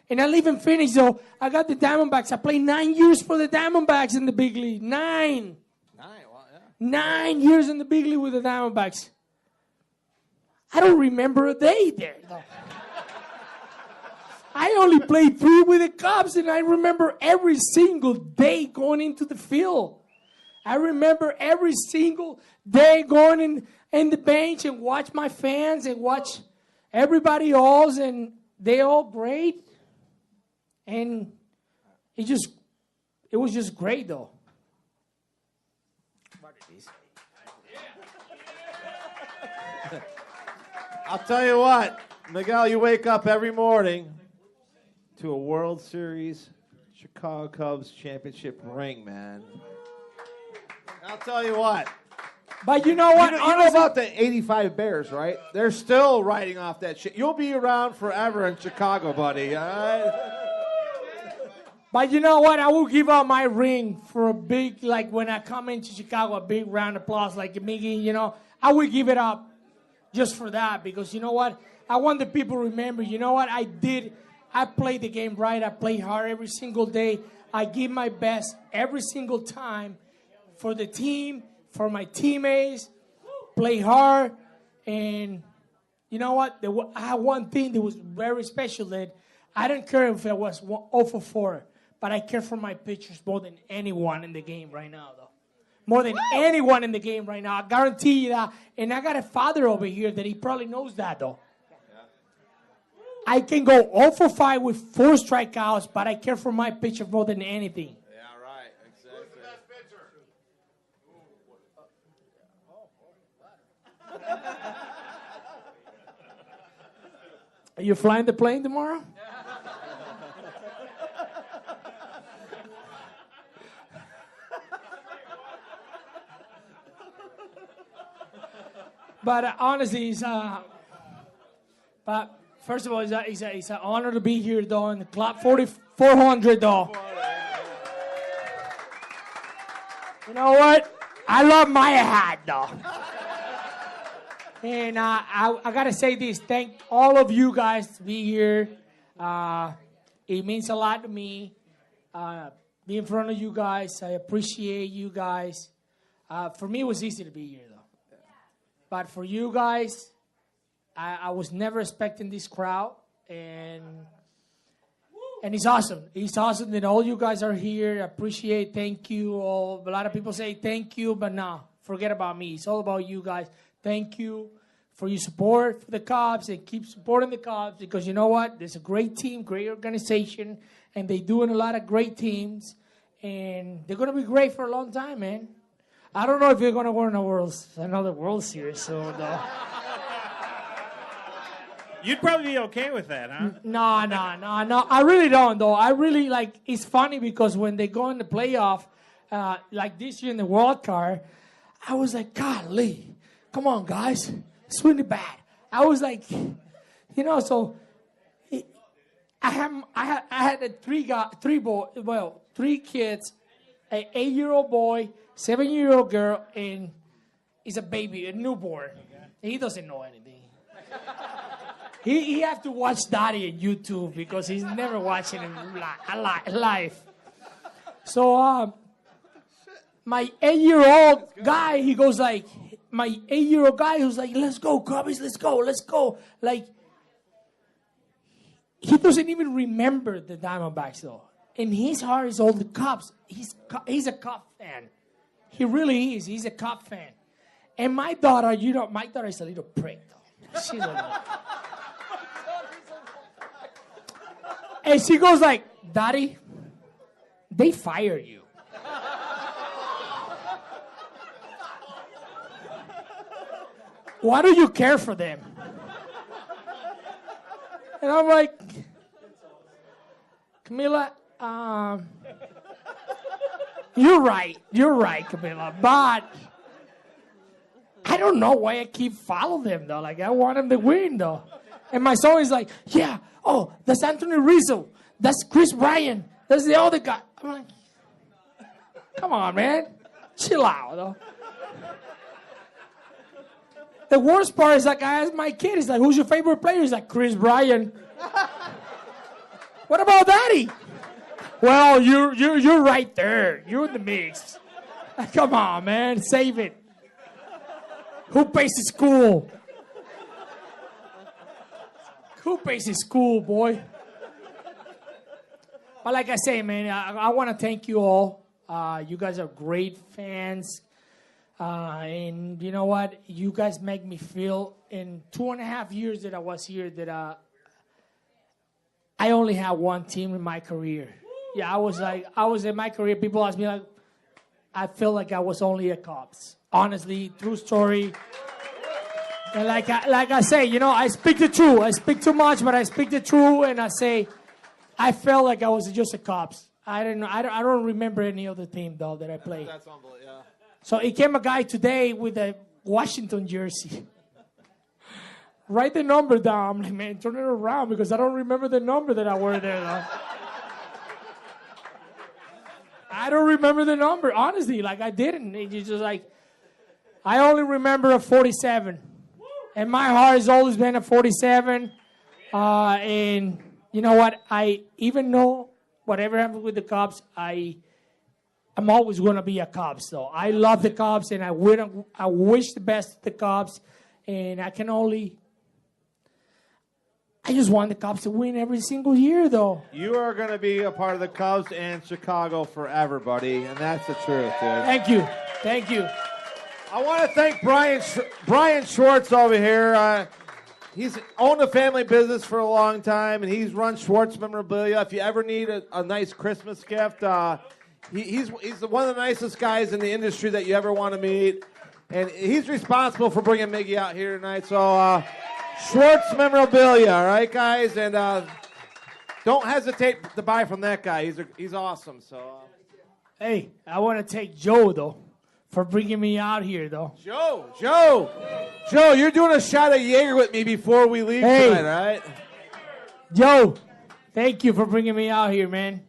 And I live in Phoenix, though. I got the Diamondbacks. I played 9 years for the Diamondbacks in the big league. 9. 9 years in the big league with the Diamondbacks. I don't remember a day there, though. I only played 3 with the Cubs, and I remember every single day going into the field. I remember every single day going in the bench and watch my fans and watch everybody else, and they all great. And it was just great, though. I'll tell you what, Miguel, you wake up every morning to a World Series Chicago Cubs championship ring, man. I'll tell you what. But you know what? You know about the 85 Bears, right? They're still writing off that shit. You'll be around forever in Chicago, buddy, all right? But you know what? I will give out my ring for a big, like when I come into Chicago, a big round of applause like Miggy, I will give it up just for that because you know what? I want the people to remember, you know what? I played the game right. I play hard every single day. I give my best every single time for the team, for my teammates, play hard. And you know what? I had one thing that was very special that I didn't care if it was 0 for 4, but I care for my pitchers more than anyone in the game right now, though. More than anyone in the game right now. I guarantee you that. And I got a father over here that he probably knows that, though. I can go 0 for 5 with 4 strikeouts, but I care for my pitcher more than anything. Yeah, right. Exactly. Who's the best pitcher? Are you flying the plane tomorrow? But honestly, but first of all, it's an honor to be here, though, in the Club 400, though. You know what? I love my hat, though. And I got to say this. Thank all of you guys to be here. It means a lot to me. Be in front of you guys. I appreciate you guys. For me, it was easy to be here, though. But for you guys, I was never expecting this crowd. And it's awesome. It's awesome that all you guys are here. I appreciate. Thank you all. A lot of people say thank you, but no, forget about me. It's all about you guys. Thank you for your support for the Cubs, and keep supporting the Cubs because you know what? There's a great team, great organization, and they're doing a lot of great teams, and they're going to be great for a long time, man. I don't know if you're going to win another World Series, so no. You'd probably be okay with that, huh? No. I really don't, though. I really, it's funny because when they go in the playoff, like this year in the wild card, I was like, golly, come on, guys. Swing the bat. I was like, so I had three kids, an 8-year-old boy, 7-year-old girl, and he's a baby, a newborn. And he doesn't know anything. He have to watch Daddy on YouTube because he's never watching it live. So my 8-year-old guy, he goes like, my 8-year-old guy who's like, let's go, Cubbies, let's go. Like, he doesn't even remember the Diamondbacks though. In his heart is all the Cubs. He's a Cub fan. He really is. He's a Cub fan. And my daughter, my daughter is a little prick though. She's a little. And she goes like, Daddy, they fired you. Why do you care for them? And I'm like, Camila, you're right, Camila. But I don't know why I keep following them, though. Like, I want them to win, though. And my son is like, yeah, oh, that's Anthony Rizzo. That's Chris Bryant. That's the other guy. I'm like, come on, man. Chill out, though. The worst part is like I asked my kid, he's like, who's your favorite player? He's like, Chris Bryant. What about Daddy? Well, you're right there. You're in the mix. Come on, man, save it. Who pays the school? Who pays the school, boy? But like I say, man, I want to thank you all. You guys are great fans. And you know what? You guys make me feel in 2.5 years that I was here that I only had one team in my career. Yeah, I was in my career. People ask me like, I feel like I was only a Cubs. Honestly, true story. And like I say, you know, I speak the truth. I speak too much, but I speak the truth, and I say, I felt like I was just a Cubs. I don't remember any other team though that I played. That's unbelievable. Yeah. So it came a guy today with a Washington jersey. Write the number down. I'm like, man, turn it around because I don't remember the number that I wore there, though. I don't remember the number, honestly. Like, I didn't. It's just like, I only remember a 47. And my heart has always been a 47. And you know what? I even know whatever happens with the Cubs, I'm always going to be a Cubs, though. I love the Cubs, and I wish the best to the Cubs. And I just want the Cubs to win every single year, though. You are going to be a part of the Cubs and Chicago forever, buddy, and that's the truth, dude. Thank you. Thank you. I want to thank Brian Schwartz over here. He's owned a family business for a long time, and he's run Schwartz Memorabilia. If you ever need a nice Christmas gift, he's one of the nicest guys in the industry that you ever want to meet. And he's responsible for bringing Miggy out here tonight. So, Schwartz Memorabilia, all right, guys? And don't hesitate to buy from that guy. He's awesome. So, hey, I want to thank Joe, though, for bringing me out here, though. Joe, you're doing a shot of Jaeger with me before we leave tonight, all right? Joe, thank you for bringing me out here, man.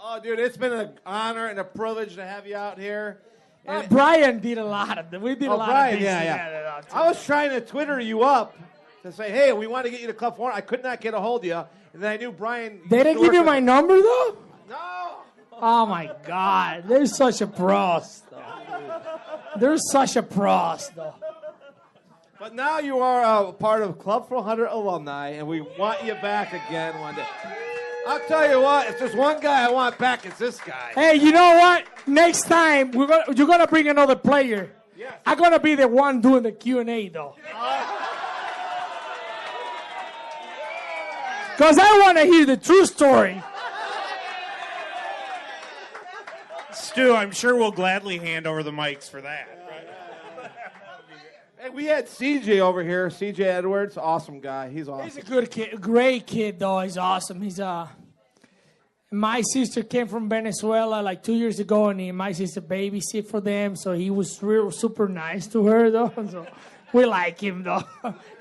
Oh, dude, it's been an honor and a privilege to have you out here. Brian did a lot of them. We did a lot of things together. I was trying to Twitter you up to say, hey, we want to get you to Club 4. I could not get a hold of you. And then I knew Brian. They didn't give you my number, though? No. Oh, my God. They're such a pros, though. They're such a pros, though. But now you are a part of Club 400 alumni, and we want you back again one day. I'll tell you what, if there's one guy I want back, it's this guy. Hey, you know what? Next time, you're going to bring another player. Yes. I'm going to be the one doing the Q&A, though. Because I want to hear the true story. Stu, I'm sure we'll gladly hand over the mics for that. Hey, we had CJ over here, CJ Edwards, awesome guy. He's awesome. He's a good kid, great kid, though. He's awesome. My sister came from Venezuela like 2 years ago, and my sister babysit for them, so he was super nice to her, though. So we like him, though.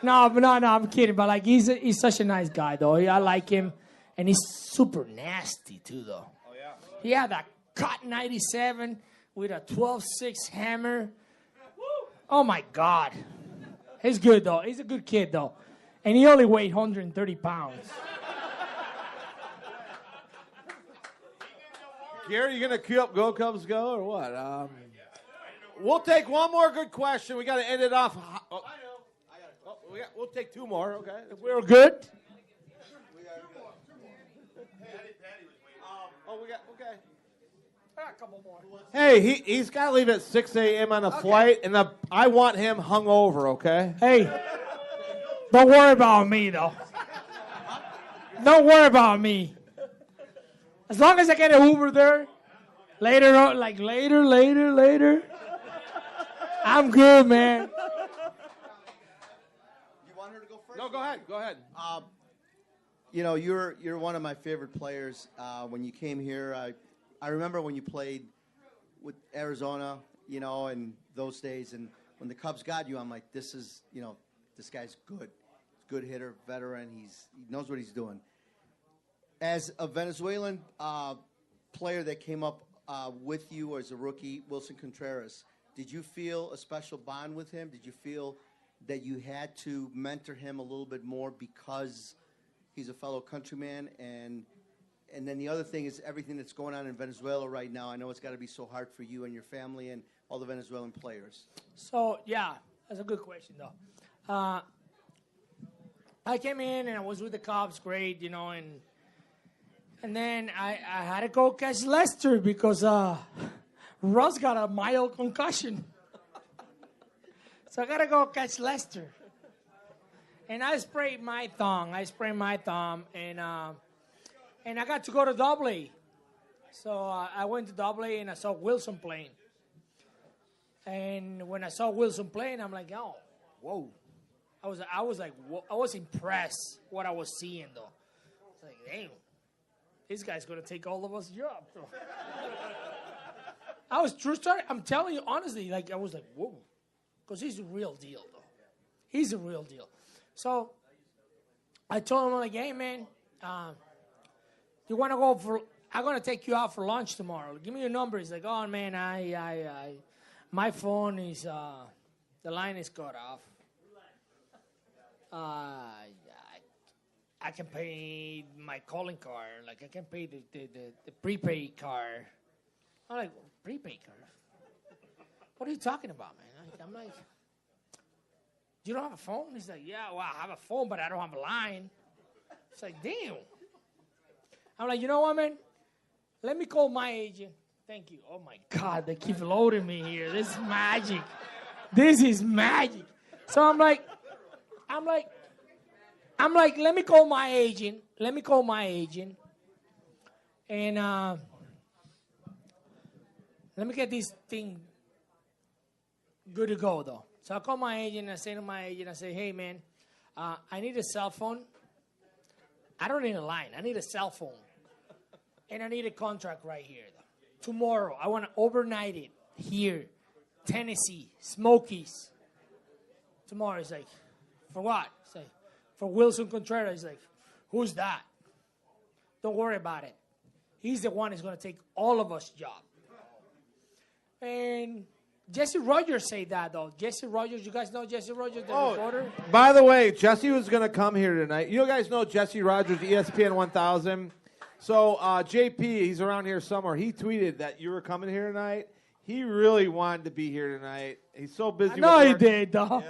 No, I'm kidding, but like he's such a nice guy, though. I like him, And he's super nasty, too, though. Oh, yeah? He had that cut 97 with a 12-6 hammer. Oh, my God. He's good, though. He's a good kid, though. And he only weighed 130 pounds. Gary, you going to queue up Go Cubs Go or what? We'll take one more good question. We got to end it off. Oh, we'll take two more, okay? If we're good. Okay. A couple more. Hey, he's got to leave at 6 a.m. on a flight, and I want him hungover, okay? Hey, don't worry about me, though. Don't worry about me. As long as I get an Uber there, later on, like later, I'm good, man. You want her to go first? No, go ahead. You know, you're one of my favorite players. When you came here, I remember when you played with Arizona, you know, and those days. And when the Cubs got you, I'm like, this guy's good. Good hitter, veteran. He knows what he's doing. As a Venezuelan player that came up with you as a rookie, Willson Contreras, did you feel a special bond with him? Did you feel that you had to mentor him a little bit more because he's a fellow countryman? And then the other thing is everything that's going on in Venezuela right now. I know it's got to be so hard for you and your family and all the Venezuelan players. So, yeah, that's a good question, though. I came in and I was with the Cubs, great, you know, and then I had to go catch Lester because Russ got a mild concussion. So I got to go catch Lester. And I sprained my thumb, and I got to go to AA. So I went to AA and I saw Willson playing. And when I saw Willson playing, I'm like, oh, whoa. I was like, whoa. I was impressed what I was seeing, though. I was like, damn, this guy's going to take all of us jobs. I was true story. I'm telling you, honestly, like, I was like, whoa. Because he's a real deal, though. He's a real deal. So I told him, I'm like, hey, man, you want to go for, I'm going to take you out for lunch tomorrow. Give me your number. He's like, oh, man, my phone is, the line is cut off. I can pay my calling card. Like, I can pay the prepaid card. I'm like, prepaid card? What are you talking about, man? I'm like, you don't have a phone? He's like, yeah, well, I have a phone, but I don't have a line. It's like, damn. I'm like, you know what, man? Let me call my agent. Thank you. Oh, my God, they keep loading me here. This is magic. This is magic. So I'm like, let me call my agent. And let me get this thing good to go, though. So I call my agent, and I say to my agent, I say, hey, man, I need a cell phone. I don't need a line. I need a cell phone. And I need a contract right here, though. Tomorrow, I want to overnight it here, Tennessee, Smokies. Tomorrow, he's like, for what? He's like, for Willson Contreras. He's like, who's that? Don't worry about it. He's the one who's going to take all of us job. And Jesse Rogers say that, though. Jesse Rogers, you guys know Jesse Rogers, the reporter? By the way, Jesse was going to come here tonight. You guys know Jesse Rogers, ESPN 1000. So JP, he's around here somewhere. He tweeted that you were coming here tonight. He really wanted to be here tonight. He's so busy. I know he did, though.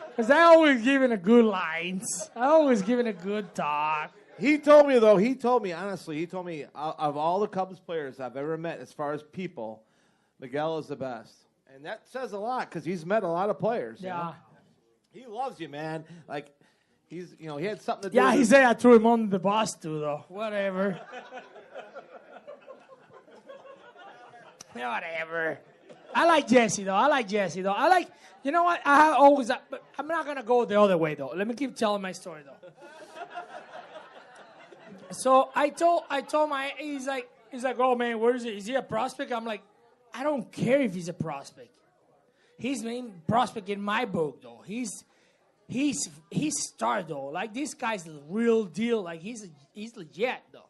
Because I always giving a good lines. I always giving a good talk. He told me, though, honestly, of all the Cubs players I've ever met, as far as people, Miguel is the best. And that says a lot because he's met a lot of players. Yeah. You know? He loves you, man. Like, he had something to do Yeah, with he said I threw him on the bus, too, though. Whatever. Whatever. I like Jesse, though. You know what? But I'm not going to go the other way, though. Let me keep telling my story, though. So I told he's like, oh, man, where is he? Is he a prospect? I'm like, I don't care if he's a prospect. He's a prospect in my book, though. he's star though. Like this guy's the real deal. Like he's legit though.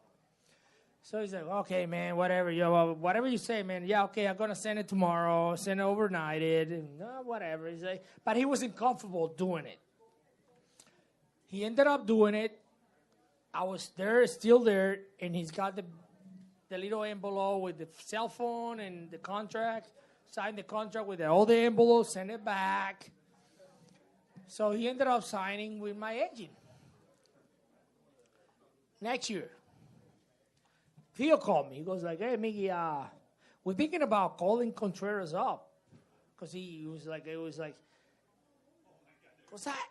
So he's like, okay, man, whatever you say, man. Yeah, okay, I'm gonna send it tomorrow. Send it overnighted, and whatever. He's like, but he wasn't comfortable doing it. He ended up doing it. I was there, still there, and he's got the little envelope with the cell phone and the contract. Signed the contract with all the envelopes, sent it back. So he ended up signing with my agent. Next year, Theo called me. He goes like, hey, Miggy, we're thinking about calling Contreras up. Because he was like, because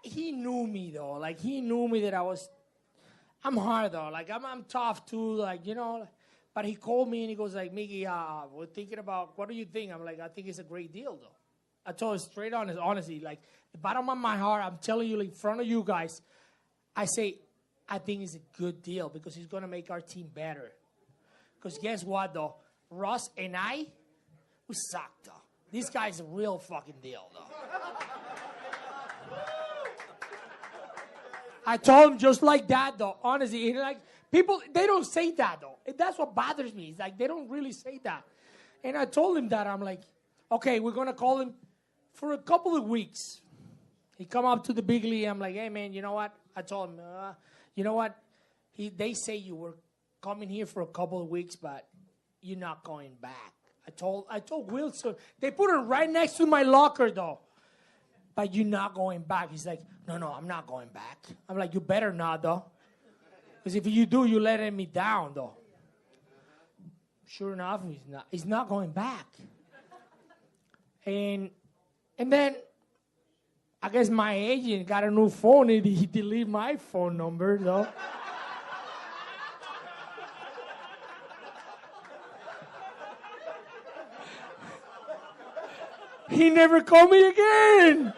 he knew me, though. Like, he knew me that I'm hard, though. Like, I'm tough, too. Like, you know. But he called me, and he goes like, Miggy, we're thinking about, what do you think? I'm like, I think it's a great deal, though. I told him straight honestly, like, the bottom of my heart, I'm telling you, like, in front of you guys, I say, I think it's a good deal because he's going to make our team better. Because guess what, though? Russ and I, we suck, though. This guy's a real fucking deal, though. I told him just like that, though, honestly. And like, people, they don't say that, though. And that's what bothers me. It's like, they don't really say that. And I told him that. I'm like, okay, we're going to call him for a couple of weeks. He come up to the big league. I'm like, hey, man, you know what? I told him, you know what? They say you were coming here for a couple of weeks, but you're not going back. I told Willson. They put it right next to my locker, though. But you're not going back. He's like, no, I'm not going back. I'm like, you better not, though. Because if you do, you're letting me down, though. Sure enough, he's not going back. And then I guess my agent got a new phone and he deleted my phone number, though. He never called me again.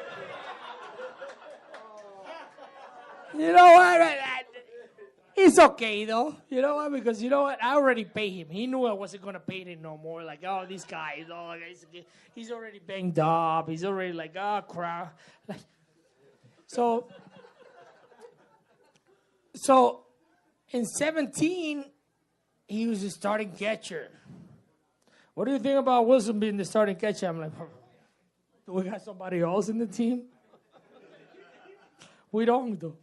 You know what? It's okay, though. You know what? Because you know what? I already paid him. He knew I wasn't going to pay him no more. Like, oh, this guy, you know, like, he's already banged up. He's already like, oh, crap. Like, so in 17, he was the starting catcher. What do you think about Willson being the starting catcher? I'm like, do we got somebody else in the team? We don't, though.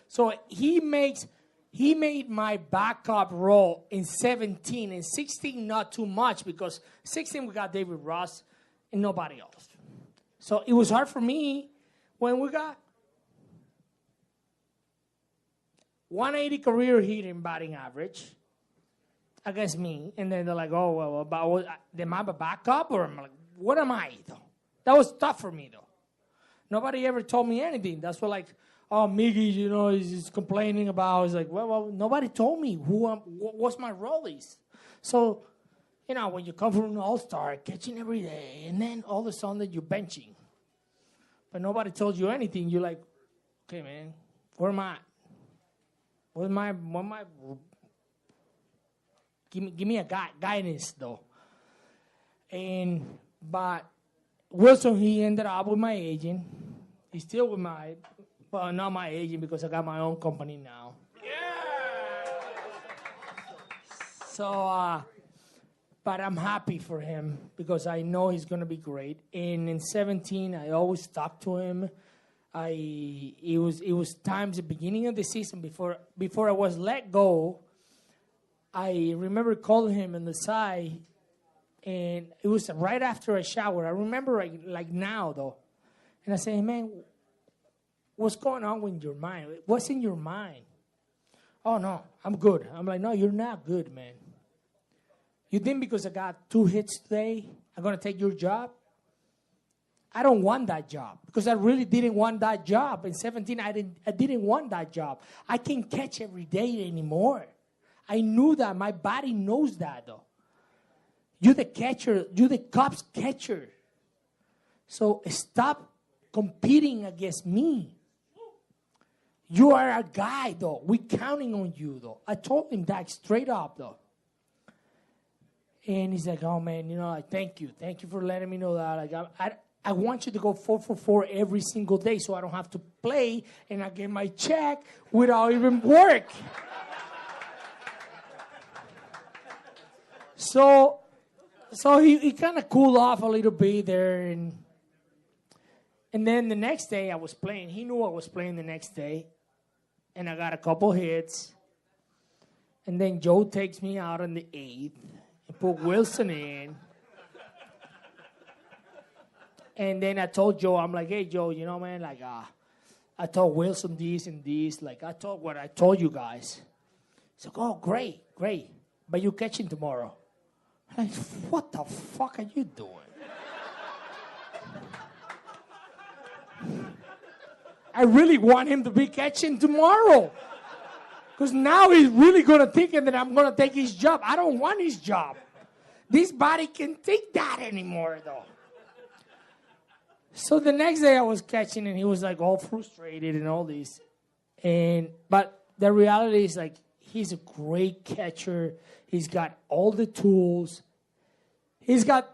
So he made my backup role in 17. In 16, not too much because 16 we got David Ross and nobody else. So it was hard for me when we got 180 career hitting batting average against me. And then they're like, oh, well, am I a backup? Or I'm like, what am I, though? That was tough for me, though. Nobody ever told me anything. That's what, like, oh, Miggy, you know, he's complaining about. He's like, well, nobody told me what's my role is. So, you know, when you come from an all-star, catching every day, and then all of a sudden you're benching. But nobody told you anything. You're like, okay, man, where am I? What am I? Give me a guidance, though. But Willson, he ended up with my agent. He's still with well, not my agent because I got my own company now. Yeah. So, but I'm happy for him because I know he's gonna be great. And in 17, I always talked to him. It was times at the beginning of the season before I was let go. I remember calling him on the side, and it was right after I showered. I remember like now though, and I say, hey, man, what's going on with your mind? What's in your mind? Oh no, I'm good. I'm like, no, you're not good, man. You think because I got 2 hits today, I'm gonna take your job? I don't want that job because I really didn't want that job. In 17, I didn't want that job. I can't catch every day anymore. I knew that. My body knows that, though. You're the catcher. You're the Cubs catcher. So stop competing against me. You are a guy, though. We're counting on you, though. I told him that straight up, though. And he's like, oh, man, you know, thank you. Thank you for letting me know that. Like, I want you to go 4 for 4 every single day so I don't have to play and I get my check without even work. So he kind of cooled off a little bit there. And then the next day I was playing. He knew I was playing the next day. And I got a couple hits. And then Joe takes me out in the 8th and put Willson in. And then I told Joe, I'm like, hey, Joe, you know, man, like, I told Willson this and this. Like, I told what I told you guys. He's like, oh, great. But you catch him tomorrow. I'm like, what the fuck are you doing? I really want him to be catching tomorrow. Because now he's really going to think that I'm going to take his job. I don't want his job. This body can't take that anymore, though. So the next day I was catching, and he was like all frustrated and all this. But the reality is, like, he's a great catcher. He's got all the tools. He's got,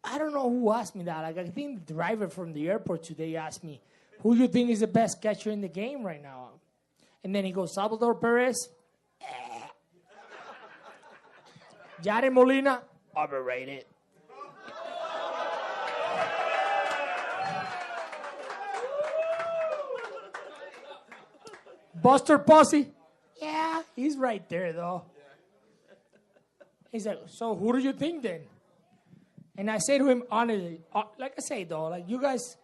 I don't know who asked me that. Like, I think the driver from the airport today asked me, who do you think is the best catcher in the game right now? And then he goes, Salvador Perez. Yadier Molina, overrated. Buster Posey, yeah, he's right there, though. He's like, so who do you think then? And I say to him, honestly, like I say, though, like you guys,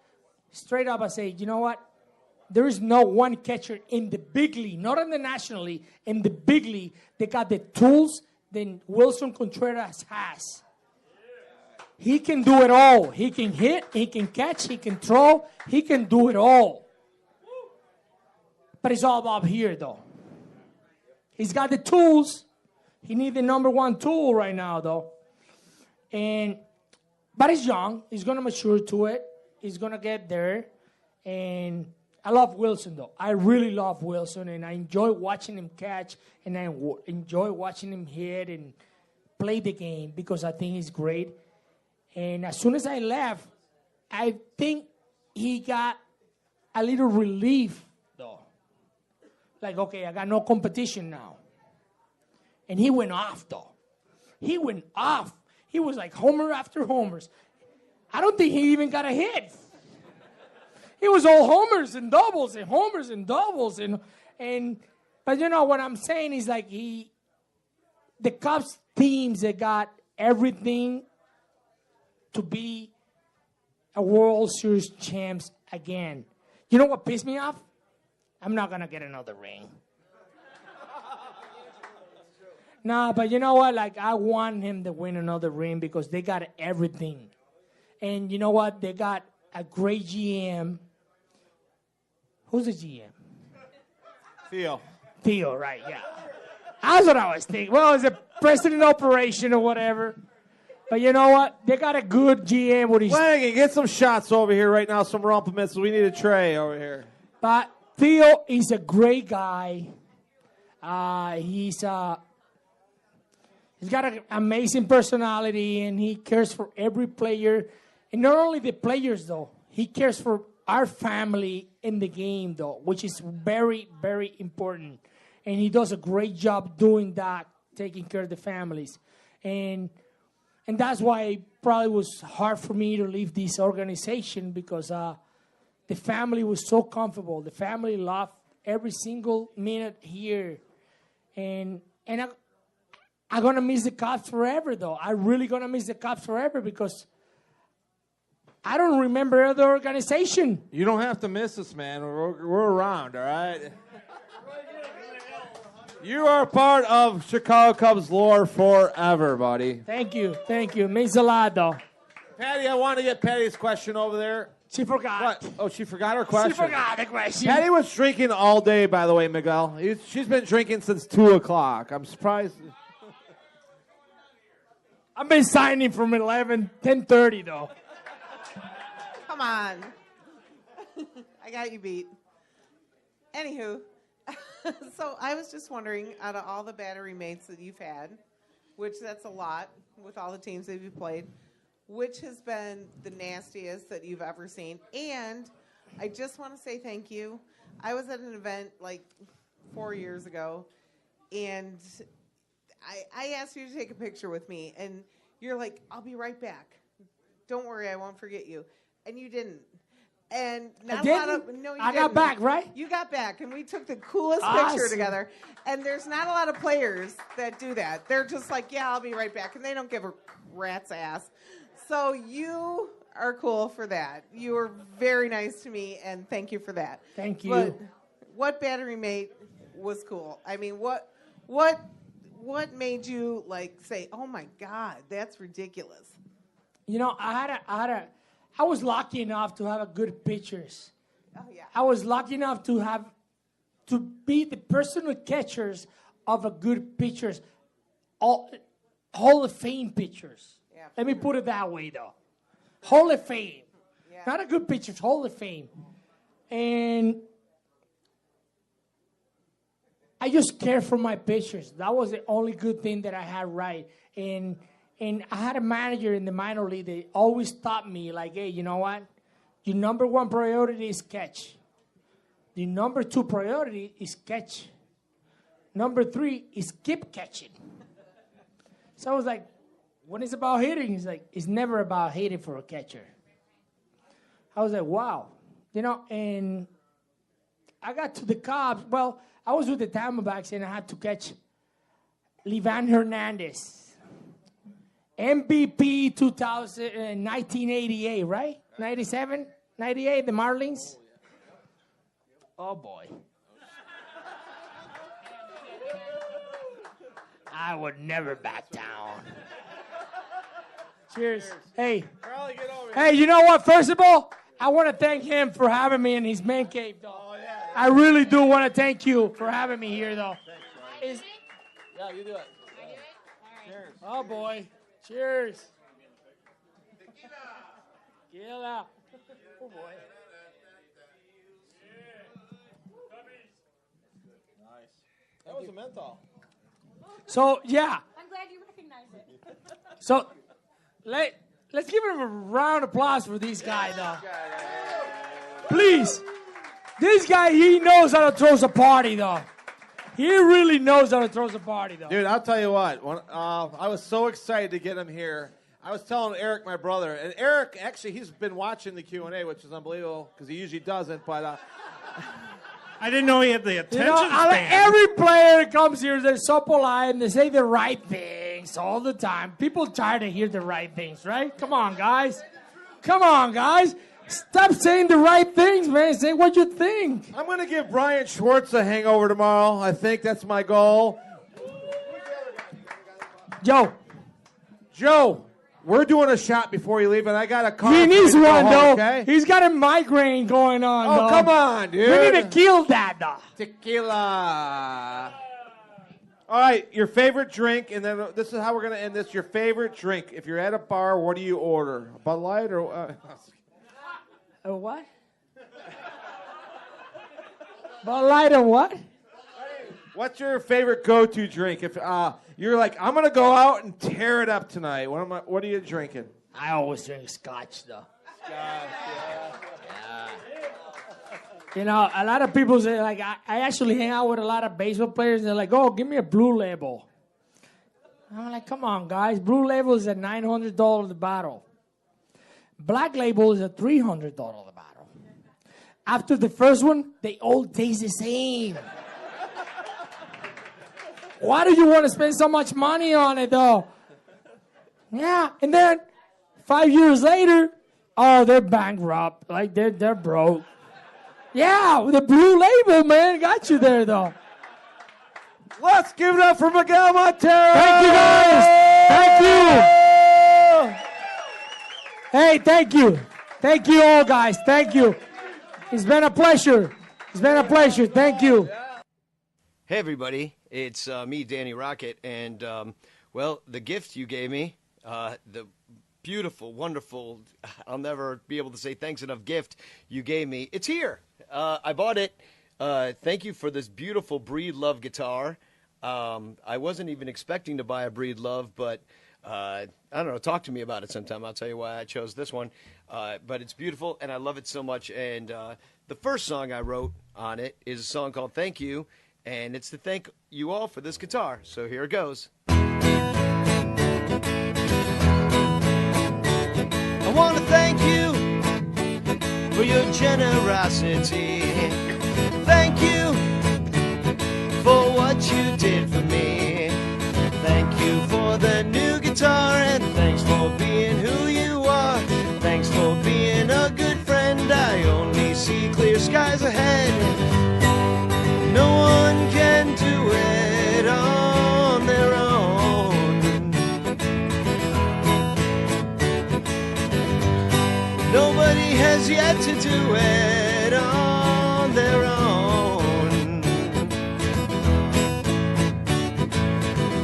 straight up, I say, you know what? There is no one catcher in the big league, not in the National League, in the big league, they got the tools that Willson Contreras has. He can do it all. He can hit, he can catch, he can throw, he can do it all. But it's all about here, though. He's got the tools. He needs the number one tool right now, though. But he's young. He's going to mature to it. He's going to get there. And I love Willson, though. I really love Willson, and I enjoy watching him catch, and I enjoy watching him hit and play the game because I think he's great. And as soon as I left, I think he got a little relief, though. Like, okay, I got no competition now. And he went off, though. He went off. He was like homer after homers. I don't think he even got a hit. He was all homers and doubles and homers and doubles. But you know what I'm saying is like the Cubs teams that got everything to be a World Series champs again. You know what pissed me off? I'm not going to get another ring. No, but you know what? Like, I want him to win another ring because they got everything. And you know what? They got a great GM. Who's the GM? Theo, right, yeah. That's what I was thinking. Well, it's a president operation or whatever. But you know what? They got a good GM. Flanagan, get some shots over here right now, some rumplements. We need a tray over here. But Theo is a great guy. He's got an amazing personality, and he cares for every player. And not only the players, though. He cares for our family in the game, though, which is very, very important. And he does a great job doing that, taking care of the families. And that's why it probably was hard for me to leave this organization because the family was so comfortable. The family loved every single minute here. And I'm going to miss the Cubs forever, though. I'm really going to miss the Cubs forever because I don't remember other organization. You don't have to miss us, man. We're around, all right? You are part of Chicago Cubs lore forever, buddy. Thank you. It means a lot, though. Patty, I want to get Patty's question over there. She forgot. What? Oh, she forgot her question? She forgot the question. Patty was drinking all day, by the way, Miguel. She's been drinking since 2 o'clock. I'm surprised. I've been signing from 10:30, though. Come on. I got you beat. Anywho, so I was just wondering, out of all the battery mates that you've had, which that's a lot with all the teams that you've played, which has been the nastiest that you've ever seen? And I just want to say thank you. I was at an event like 4 years ago, and I asked you to take a picture with me, and you're like, I'll be right back. Don't worry, I won't forget you. And you didn't. And not a lot of no, you I didn't. got back, right? You got back, and we took the coolest Awesome. picture together. And there's not a lot of players that do that. They're just like, yeah, I'll be right back, and they don't give a rat's ass. So you are cool for that. You were very nice to me, and thank you for that. Thank you. But what battery mate was cool? I mean, what made you like say, "Oh my God, that's ridiculous"? You know, I was lucky enough to have a good pitchers. Oh yeah. I was lucky enough to be the personal catchers of a good pitchers, all Hall of Fame pitchers. Yeah, Let me put it that way, though. Hall of Fame, Yeah. not a good pitchers, Hall of Fame, and I just care for my pitchers. That was the only good thing that I had right. And I had a manager in the minor league that always taught me, like, hey, you know what? Your number one priority is catch. The number two priority is catch. Number three is keep catching. So I was like, when it's about hitting, he's like, it's never about hitting for a catcher. I was like, wow. You know, and I got to the Cubs. Well, I was with the Diamondbacks, and I had to catch Livan Hernandez. MVP 1988, right? 97? 98, the Marlins? Oh, boy. I would never back down. Cheers. Hey. Charlie, get over Hey, you know what? First of all, I want to thank him for having me in his man cave, though. Oh, yeah. I really do want to thank you for having me here, though. Yeah, you do it. Cheers. Oh, boy. Cheers. Tequila. Oh, boy. Nice. That was a menthol. So, yeah. I'm glad you recognize it. So, let's give him a round of applause for this guy, though. Please. This guy, he knows how to throw a party, though. He really knows how to throw a party, though. Dude, I'll tell you what. I was so excited to get him here. I was telling Eric, my brother, and Eric, actually, he's been watching the Q&A, which is unbelievable because he usually doesn't, but... I didn't know he had the attention You know, span. every player that comes here, they're so polite and they say the right things all the time. People try to hear the right things, right? Come on, guys. Come on, guys. Stop saying the right things, man. Say what you think. I'm going to give Brian Schwartz a hangover tomorrow. I think that's my goal. Joe, we're doing a shot before you leave, and I got a car. he needs to go one, home, though. Okay? He's got a migraine going on, Oh, though. come on, dude. We need to kill that, though. Tequila. All right, your favorite drink, and then this is how we're going to end this. Your favorite drink. If you're at a bar, what do you order? A Bud Light or... A what? Bud Light and what? What's your favorite go-to drink? If you're like, I'm gonna go out and tear it up tonight. What are you drinking? I always drink scotch, though. Yeah. You know, a lot of people say, like, I actually hang out with a lot of baseball players. They're like, oh, give me a Blue Label. I'm like, come on, guys. Blue Label is at $900 a bottle. Black Label is at $300 a bottle. After the first one, they all taste the same. Why do you want to spend so much money on it, though? Yeah, and then 5 years later, oh, they're bankrupt. Like, they're broke. Yeah, with the Blue Label, man, got you there, though. Let's give it up for Miguel Montero. Thank you, guys. Thank you. Hey, thank you. Thank you all, guys. Thank you. It's been a pleasure. It's been a pleasure. Thank you. Hey, everybody. It's me, Danny Rocket. And, well, the gift you gave me, the beautiful, wonderful, I'll never be able to say thanks enough gift you gave me, it's here. I bought it. Thank you for this beautiful Breed Love guitar. I wasn't even expecting to buy a Breed Love, but I don't know, talk to me about it sometime. I'll tell you why I chose this one. But it's beautiful, and I love it so much. And the first song I wrote on it is a song called Thank You, and it's to thank you all for this guitar. So here it goes. I want to thank you for your generosity. Thank you for what you did for me. Thank you for the new guitar, and thanks for being who you are. Thanks for being a good friend. I only see clear skies ahead. No one can do it on their own. Nobody has yet to do it on their own.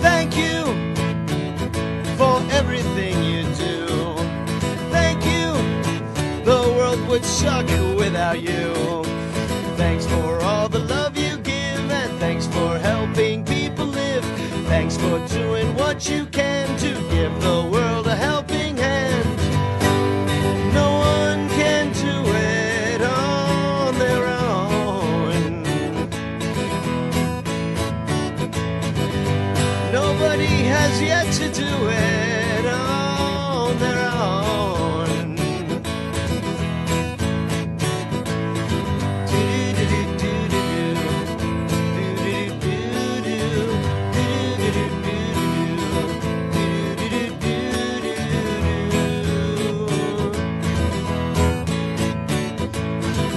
Thank you for everything you do. Thank you. The world would suck without you. Thanks for all the love you give, and thanks for helping people live. Thanks for doing what you can to give the world a helping hand. No one can do it on their own. Nobody has yet to do it on their own.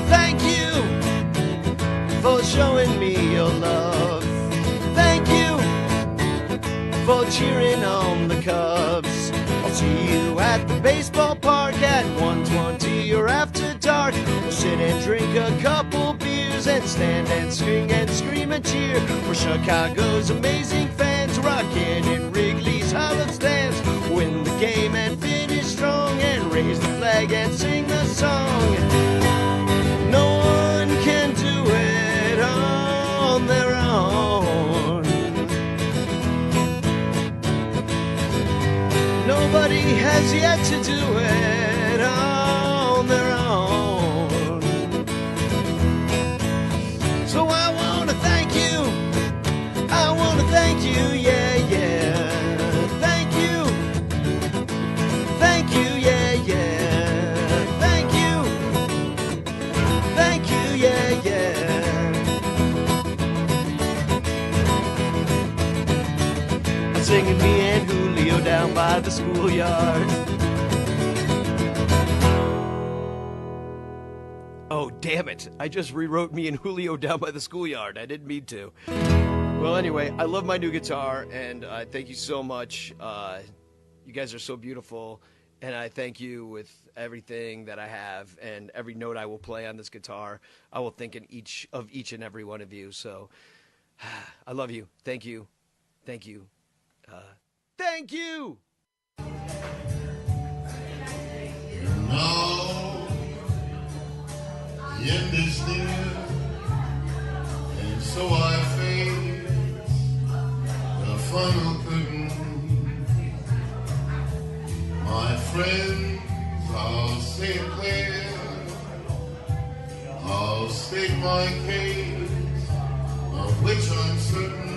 Thank you for showing me your love. Thank you for cheering on the Cubs. I'll see you at the baseball park at 1:20 or after dark. We'll sit and drink a couple beers and stand and sing and scream and cheer. We're Chicago's amazing fans, rocking in Wrigley's hollow stands. Win the game and finish strong, and raise the flag and sing the song. No one can do it on their own. Nobody has yet to do it on their own. So I want to thank you. I want to thank you, yeah, yeah. Thank you. Thank you, yeah, yeah. Thank you. Thank you, yeah, yeah. I'm singing me and Julio down by the schoolyard. Oh, damn it. I just rewrote me and Julio down by the schoolyard. I didn't mean to. Well, anyway, I love my new guitar, and thank you so much. You guys are so beautiful, and I thank you with everything that I have, and every note I will play on this guitar, I will think of each and every one of you. So, I love you. Thank you. Thank you. Thank you! Now, the end is near, and so I face the final curtain. My friends, I'll say it clear, I'll state my case, of which I'm certain.